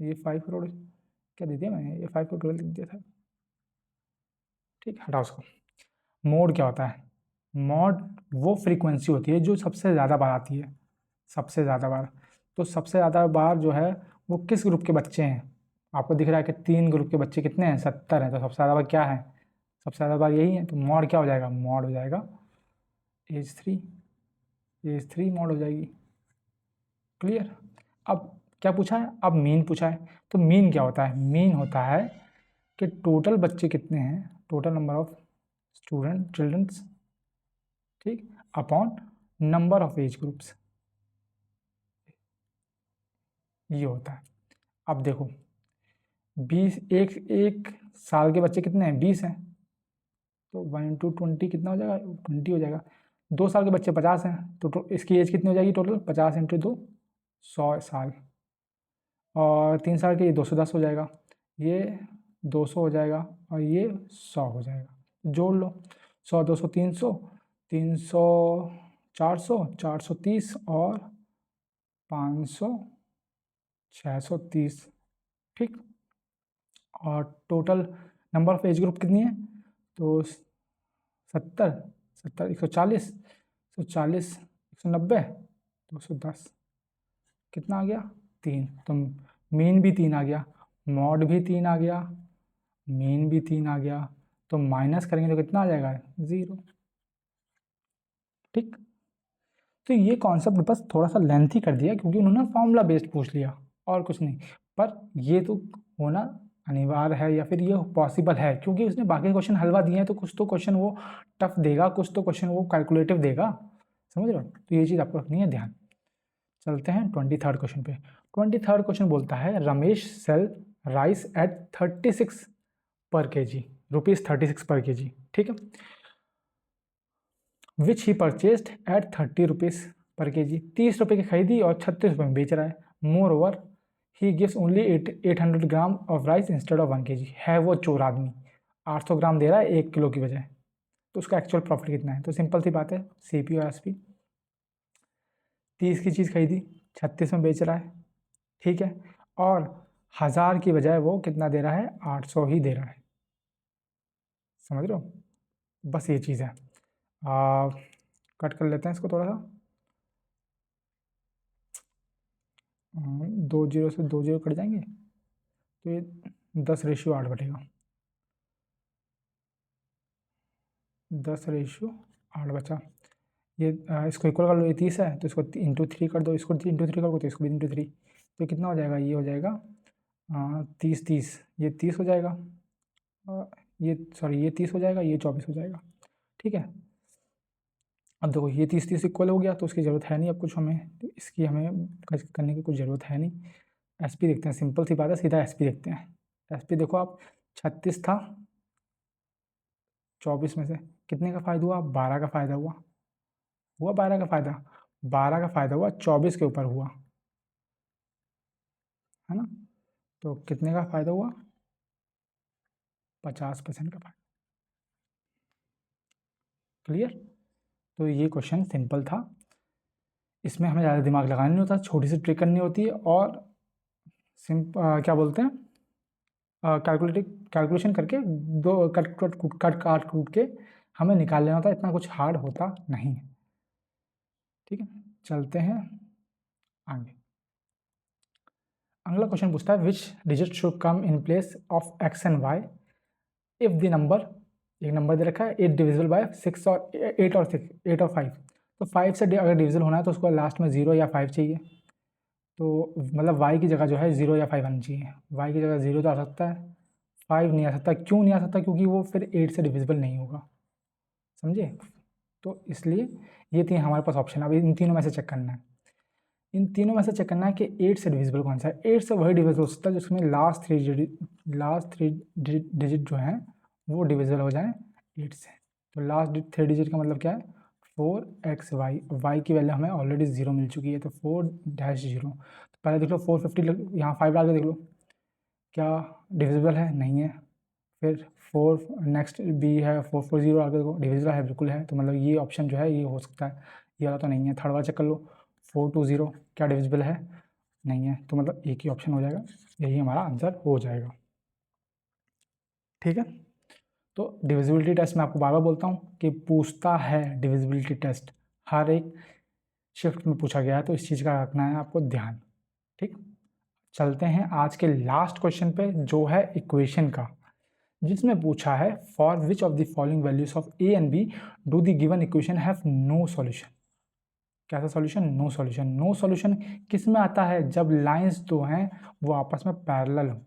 ये 5 करोड़ क्या दे दिया मैंने? ये 5 करोड़ लिख दिया था. ठीक, हटाओ उसको. मोड क्या होता है? मोड वो फ्रीक्वेंसी होती है जो सबसे ज़्यादा बार आती है. सबसे ज़्यादा बार. तो सबसे ज़्यादा बार जो है वो किस ग्रुप के बच्चे हैं? आपको दिख रहा है कि 3 ग्रुप के बच्चे कितने हैं? 70 हैं. तो सबसे ज़्यादा बार क्या है? सबसे ज़्यादा बार यही है. तो मॉड क्या हो जाएगा? मॉड हो जाएगा एज 3. एज 3 मॉड हो जाएगी. क्लियर. अब क्या पूछा है? अब मीन पूछा है. तो मीन क्या होता है? मीन होता है कि टोटल बच्चे कितने हैं, टोटल नंबर ऑफ चिल्ड्रंस, ठीक, upon number of age groups. ये होता है. अब देखो 20, एक साल के बच्चे कितने हैं? 20 हैं. तो 1 × 20 कितना हो जाएगा? 20 हो जाएगा. 2 साल के बच्चे 50 हैं. तो इसकी एज कितनी हो जाएगी टोटल? 50 × 2 100 साल. और 3 साल के ये 210 हो जाएगा. ये 200 हो जाएगा और ये 100 हो जाएगा. जोड़ लो. 100 200 300, 300 400, 430 और 500 630. ठीक. और total number of age group कितनी है? तो 70 70 140 140 190 210. कितना आ गया? 3. तो मीन भी 3 आ गया, मॉड भी 3 आ गया, मीन भी 3 आ गया. तो माइनस करेंगे तो कितना आ जाएगा? 0. ठीक. तो ये कॉन्सेप्ट बस थोड़ा सा लेंथी कर दिया क्योंकि उन्होंने फॉर्मूला बेस्ड पूछ लिया और कुछ नहीं. पर ये तो होना अनिवार्य है या फिर ये पॉसिबल है क्योंकि उसने बाकी क्वेश्चन हलवा दिए हैं. तो कुछ तो क्वेश्चन वो टफ देगा, कुछ तो क्वेश्चन वो कैलकुलेटिव देगा. समझ रहे हो? तो ये चीज़ आपको रखनी है ध्यान. चलते हैं 23rd क्वेश्चन पे. 23rd क्वेश्चन बोलता है रमेश सेल राइस एट 36 पर kg, ₹36 पर kg. ठीक है. विच ही परचेस्ड एट 30 रुपीज़ पर के जी। 30 रुपये की खरीदी और 36 रुपये में बेच रहा है। More over he gives only 800 gram of rice instead of 1 kg। है वो चोर आदमी, 800 ग्राम दे रहा है 1 किलो की बजाय, तो उसका एक्चुअल प्रॉफिट कितना है? तो सिंपल सी बात है, CP और SP। 30 की चीज़ खरीदी, 36 में बेच रहा है, ठीक है, और 1000 की बजाय वो कितना दे रहा है? 800 ही दे रहा है। समझ रहे हो? बस ये चीज़ है। कट कर लेते हैं इसको थोड़ा सा। 2 जीरो से 2 जीरो कट जाएंगे, तो ये 10:8 बटेगा। 10:8 बचा। ये इसको इक्वल कर लो, ये 30 है तो इसको इंटू 3 कर दो, इसको इंटू 3 कर दो तो इसको भी इंटू 3, तो कितना हो जाएगा? ये हो जाएगा 30, ये 30 हो जाएगा, ये सॉरी ये 30 हो जाएगा, ये 24 हो जाएगा, ठीक है। अब देखो ये 30 इक्वल हो गया, तो उसकी ज़रूरत है नहीं अब कुछ हमें, तो इसकी हमें करने की कुछ ज़रूरत है नहीं। SP देखते हैं, सिंपल सी बात है, सीधा SP देखते हैं। SP देखो आप, 36 था, 24 में से कितने का फ़ायदा हुआ? 12 का फ़ायदा हुआ। 12 का फ़ायदा, 12 का फ़ायदा हुआ, 24 के ऊपर हुआ, है ना? तो कितने का फ़ायदा हुआ? 50% का फ़ायदा। क्लियर? तो ये क्वेश्चन सिंपल था, इसमें हमें ज़्यादा दिमाग लगाना नहीं होता, छोटी सी ट्रिक करनी होती है, और क्या बोलते हैं, कैलकुलेशन करके दो कट कूट के हमें निकाल लेना होता है, इतना कुछ हार्ड होता नहीं है। ठीक है, चलते हैं आगे। अगला क्वेश्चन पूछता है which digit should come in place of x and y if the number, एक नंबर दे रखा है 8 डिविजिबल बाय 6 और 8 और 6, 8 और 5, तो 5 से अगर डिविजिबल होना है तो उसको लास्ट में 0 या 5 चाहिए, तो मतलब y की जगह जो है 0 या 5 आनी चाहिए। y की जगह 0 तो आ सकता है, 5 नहीं आ सकता। क्यों नहीं आ सकता? क्योंकि वो फिर 8 से डिविजिबल नहीं होगा, समझे? तो इसलिए ये तीन हमारे पास ऑप्शन है। अब इन तीनों में से चेक करना है, इन तीनों में से चेक करना है कि 8 से डिविजिबल कौन सा है। 8 से वही डिविजिबल हो सकता है जिसमें लास्ट थ्री डिजिट जो हैं वो डिविजिबल हो जाए 8 से। तो लास्ट 3 डिजिट का मतलब क्या है? 4xy, y की वैल्यू हमें ऑलरेडी 0 मिल चुकी है, तो 4-0। तो पहले देख लो 450, यहाँ 5 डाल के देख लो क्या डिविजिबल है? नहीं है। फिर 4 नेक्स्ट बी है, 440 डाल के देखो, डिविजिबल है, बिल्कुल है। तो मतलब ये ऑप्शन जो है ये हो सकता है, ये वाला तो नहीं है। थर्ड वाला चेक कर लो, 420 क्या डिविजिबल है? नहीं है। तो मतलब एक ही ऑप्शन हो जाएगा, यही हमारा आंसर हो जाएगा। ठीक है, तो डिविजिबिलिटी टेस्ट मैं आपको बार बार बोलता हूँ कि पूछता है डिविजिबिलिटी टेस्ट, हर एक शिफ्ट में पूछा गया है, तो इस चीज़ का रखना है आपको ध्यान। ठीक, चलते हैं आज के लास्ट क्वेश्चन पे जो है इक्वेशन का, जिसमें पूछा है for which of the following values of A and B do the given equation have no solution. कैसा solution? No solution. No solution किस में आता है? जब लाइंस दो हैं वो आपस में पैरेलल हो,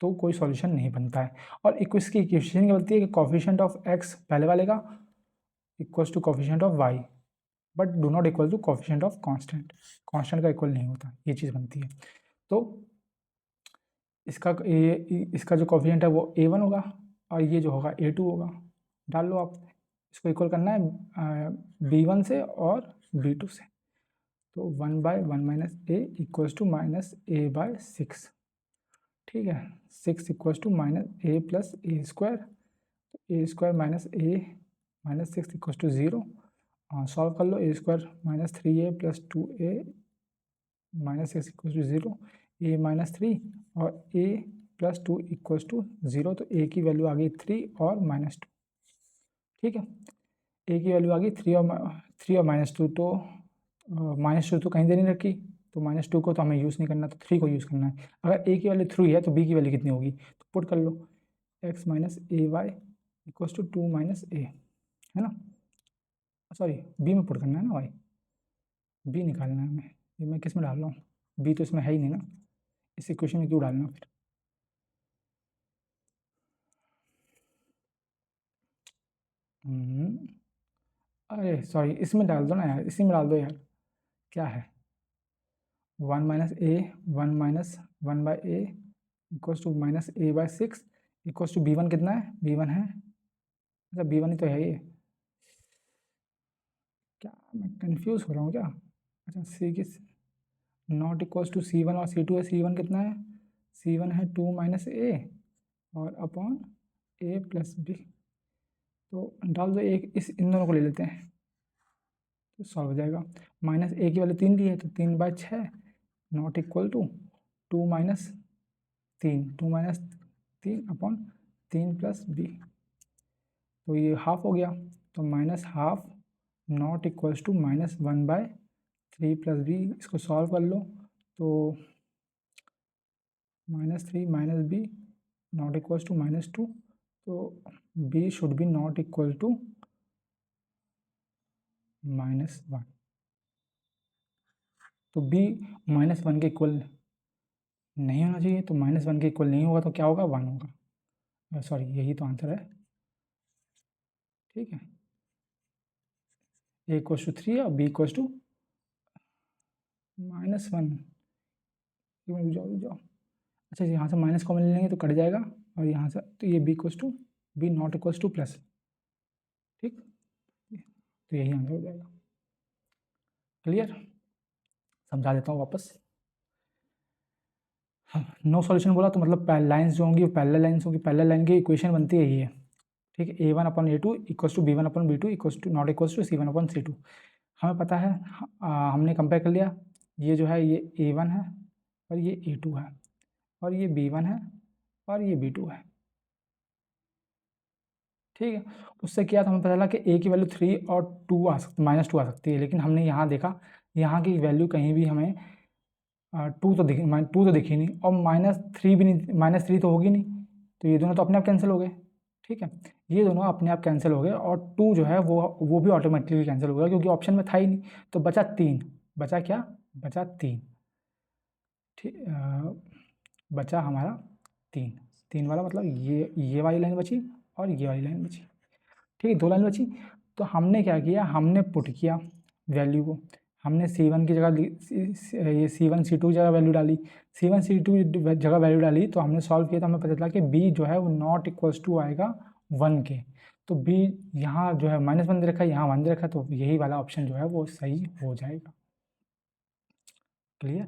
तो कोई सॉल्यूशन नहीं बनता है। और इसकी इक्वेशन क्या बोलती है कि कोफिशिएंट ऑफ एक्स पहले वाले का equals to coefficient of Y, but do not equal to coefficient of constant, constant का इक्वल नहीं होता, ये चीज़ बनती है। तो इसका जो कोफिशिएंट है वो A1 होगा और ये जो होगा A2 होगा। डाल लो आप, इसको इक्वल करना है B1 से और B2 से। तो 1/1 minus A equals to minus A/6। ठीक है, 6 equals to minus A plus A square, A square minus A minus 6 equals to 0। Solve कर लो, A square minus 3a plus 2a minus 6 equals to 0, a minus 3 और a plus 2 equals to 0। तो a की value आ गई 3 और -2। ठीक है, a की वैल्यू आ गई 3 और -2, तो -2 तो कहीं दे नहीं रखी, तो -2 को तो हमें यूज़ नहीं करना, तो 3 को यूज़ करना है। अगर a की वैल्यू 3 है तो b की वैल्यू कितनी होगी? तो पुट कर लो, x minus A Y equals to 2 minus A, है ना? सॉरी, b में पुट करना है ना, y b निकालना है हमें। ये मैं किस में डाल रहा हूँ? b तो इसमें है ही नहीं ना, इस इक्वेशन में क्यों डालना फिर? अरे सॉरी, इसमें डाल दो ना यार, इसी में डाल दो यार। क्या है? 1 minus A 1 minus 1 by A equals to minus A/6 equals to B1 कितना है? B1 है, अच्छा B1 ही तो है ये, क्या मैं कंफ्यूज हो रहा हूँ क्या? अच्छा, सी की not equals to C one और सी टू है। सी वन कितना है? सी वन है 2 माइनस ए और अपॉन ए प्लस बी। तो डाल दो एक, इस इन दोनों को ले लेते हैं तो सॉल्व हो जाएगा। माइनस ए की वैल्यू 3 दी है तो 3/6 not equal to 2 minus 3 upon 3 plus B. तो ये हाफ हो गया, तो minus half not equals to -1/3 plus B. इसको सॉल्व कर लो तो -3 minus B not equals to -2, तो B should be not equal to -1। तो बी -1 के इक्वल नहीं होना चाहिए, तो -1 के इक्वल नहीं होगा तो क्या होगा? 1 होगा। सॉरी, यही तो आंसर है। ठीक है, ए इक्वल्स टू 3 और बी इक्वल्स टू -1। रुक जाओ रुक जाओ। अच्छा, यहाँ से माइनस कॉमन ले लेंगे तो कट जाएगा, और यहाँ से तो ये B equals to B not equals to plus. ठीक, तो यही आंसर हो जाएगा। क्लियर? समझा देता हूँ वापस। नो सॉल्यूशन बोला तो मतलब लाइन्स जो होंगी वो पैरेलल लाइन्स होंगी। पैरेलल लाइन की इक्वेशन बनती है ये। ठीक है, A1/A2 equals to B1/B2 equals to not equals to C1/C2। हमें पता है, हमने कंपेयर कर लिया, ये जो है ये A1 है और ये A2 है, और ये B1 है और ये B2 है। ठीक है, उससे क्या था, हमें पता चला कि A की वैल्यू 3 और 2 आ सकती, -2 आ सकती है। लेकिन हमने यहाँ देखा, यहाँ की वैल्यू कहीं भी हमें 2 तो दिखी नहीं, और -3 भी नहीं, -3 तो होगी नहीं, तो ये दोनों तो अपने आप कैंसिल हो गए। ठीक है, ये दोनों अपने आप कैंसिल हो गए, और 2 जो है वो भी ऑटोमेटिकली कैंसिल हो गया क्योंकि ऑप्शन में था ही नहीं। तो बचा 3। बचा क्या? बचा 3। ठीक, बचा हमारा 3 वाला, मतलब ये वाली लाइन बची और ये वाली लाइन बची। ठीक है, 2 लाइन बची। तो हमने क्या किया, हमने पुट किया वैल्यू को। हमने C1 की जगह ये C1 C2 की जगह वैल्यू डाली, C1 C2 जगह वैल्यू डाली, तो हमने सॉल्व किया तो हमें पता चला कि B जो है वो नॉट इक्वल्स टू आएगा 1 के। तो B यहाँ जो है -1 दे रखा है, यहाँ 1 दे रखा है, तो यही वाला ऑप्शन जो है वो सही हो जाएगा। क्लियर?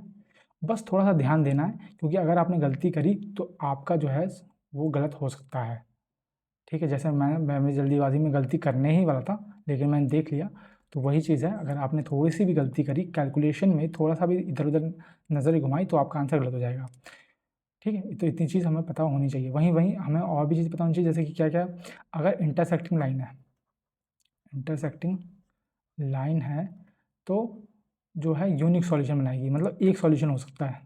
बस थोड़ा सा ध्यान देना है, क्योंकि अगर आपने गलती करी तो आपका जो है वो गलत हो सकता है। ठीक है, जैसे मैं जल्दीबाजी में गलती करने ही वाला था, लेकिन मैंने देख लिया, तो वही चीज़ है, अगर आपने थोड़ी सी भी गलती करी कैलकुलेशन में, थोड़ा सा भी इधर उधर नज़र घुमाई, तो आपका आंसर गलत हो जाएगा। ठीक है, तो इतनी चीज़ हमें पता होनी चाहिए। वहीं वहीं हमें और भी चीज़ पता होनी चाहिए, जैसे कि क्या क्या, अगर इंटरसेक्टिंग लाइन है, इंटरसेक्टिंग लाइन है तो जो है यूनिक सॉल्यूशन बनाएगी, मतलब एक सॉल्यूशन हो सकता है।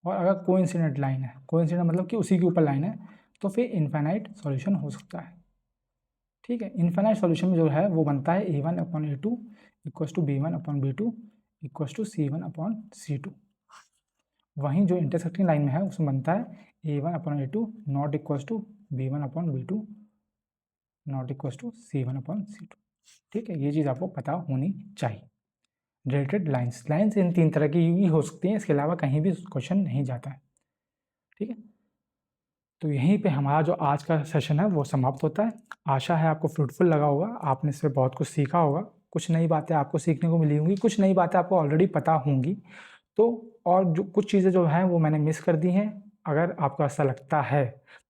और अगर कोइंसिडेंट लाइन है, कोइंसिडेंट मतलब कि उसी के ऊपर लाइन है, तो फिर इनफाइनाइट सॉल्यूशन हो सकता है। ठीक है, इनफाइनाइट सॉल्यूशन जो है वो बनता है A1/A2 equals to B1/B2 equals to C1/C2। वहीं जो इंटरसेक्टिंग लाइन में है उसमें बनता है A1/A2 not equals to B1/B2 not equals to C1/C2। ठीक है, ये चीज़ आपको पता होनी चाहिए। रिलेटेड लाइन्स इन 3 तरह की ही हो सकती हैं, इसके अलावा कहीं भी क्वेश्चन नहीं जाता है। ठीक है, तो यहीं पे हमारा जो आज का सेशन है वो समाप्त होता है। आशा है आपको फ्रूटफुल लगा होगा, आपने इससे बहुत कुछ सीखा होगा, कुछ नई बातें आपको सीखने को मिली होंगी, कुछ नई बातें आपको ऑलरेडी पता होंगी। तो और जो कुछ चीज़ें जो हैं वो मैंने मिस कर दी हैं। अगर आपको ऐसा लगता है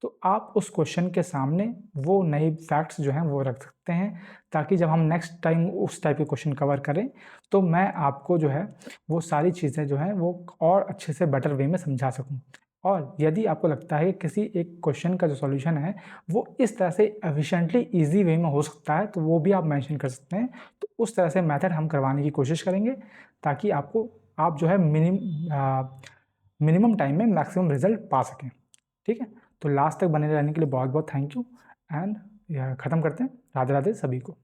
तो आप उस क्वेश्चन के सामने वो नए फैक्ट्स जो हैं वो रख सकते हैं, ताकि जब हम नेक्स्ट टाइम उस टाइप के क्वेश्चन कवर करें तो मैं आपको जो है वो सारी चीज़ें जो हैं वो और अच्छे से बेटर वे में समझा सकूं। और यदि आपको लगता है कि किसी एक क्वेश्चन का जो सॉल्यूशन है वो इस तरह से एफिशिएंटली ईजी वे में हो सकता है, तो वो भी आप मेंशन कर सकते हैं। तो उस तरह से मेथड हम करवाने की कोशिश करेंगे, ताकि आप जो है मिनिमम टाइम में मैक्सिमम रिजल्ट पा सकें। ठीक है, तो लास्ट तक बने रहने के लिए बहुत बहुत थैंक यू, एंड ख़त्म करते हैं। राधे राधे सभी को।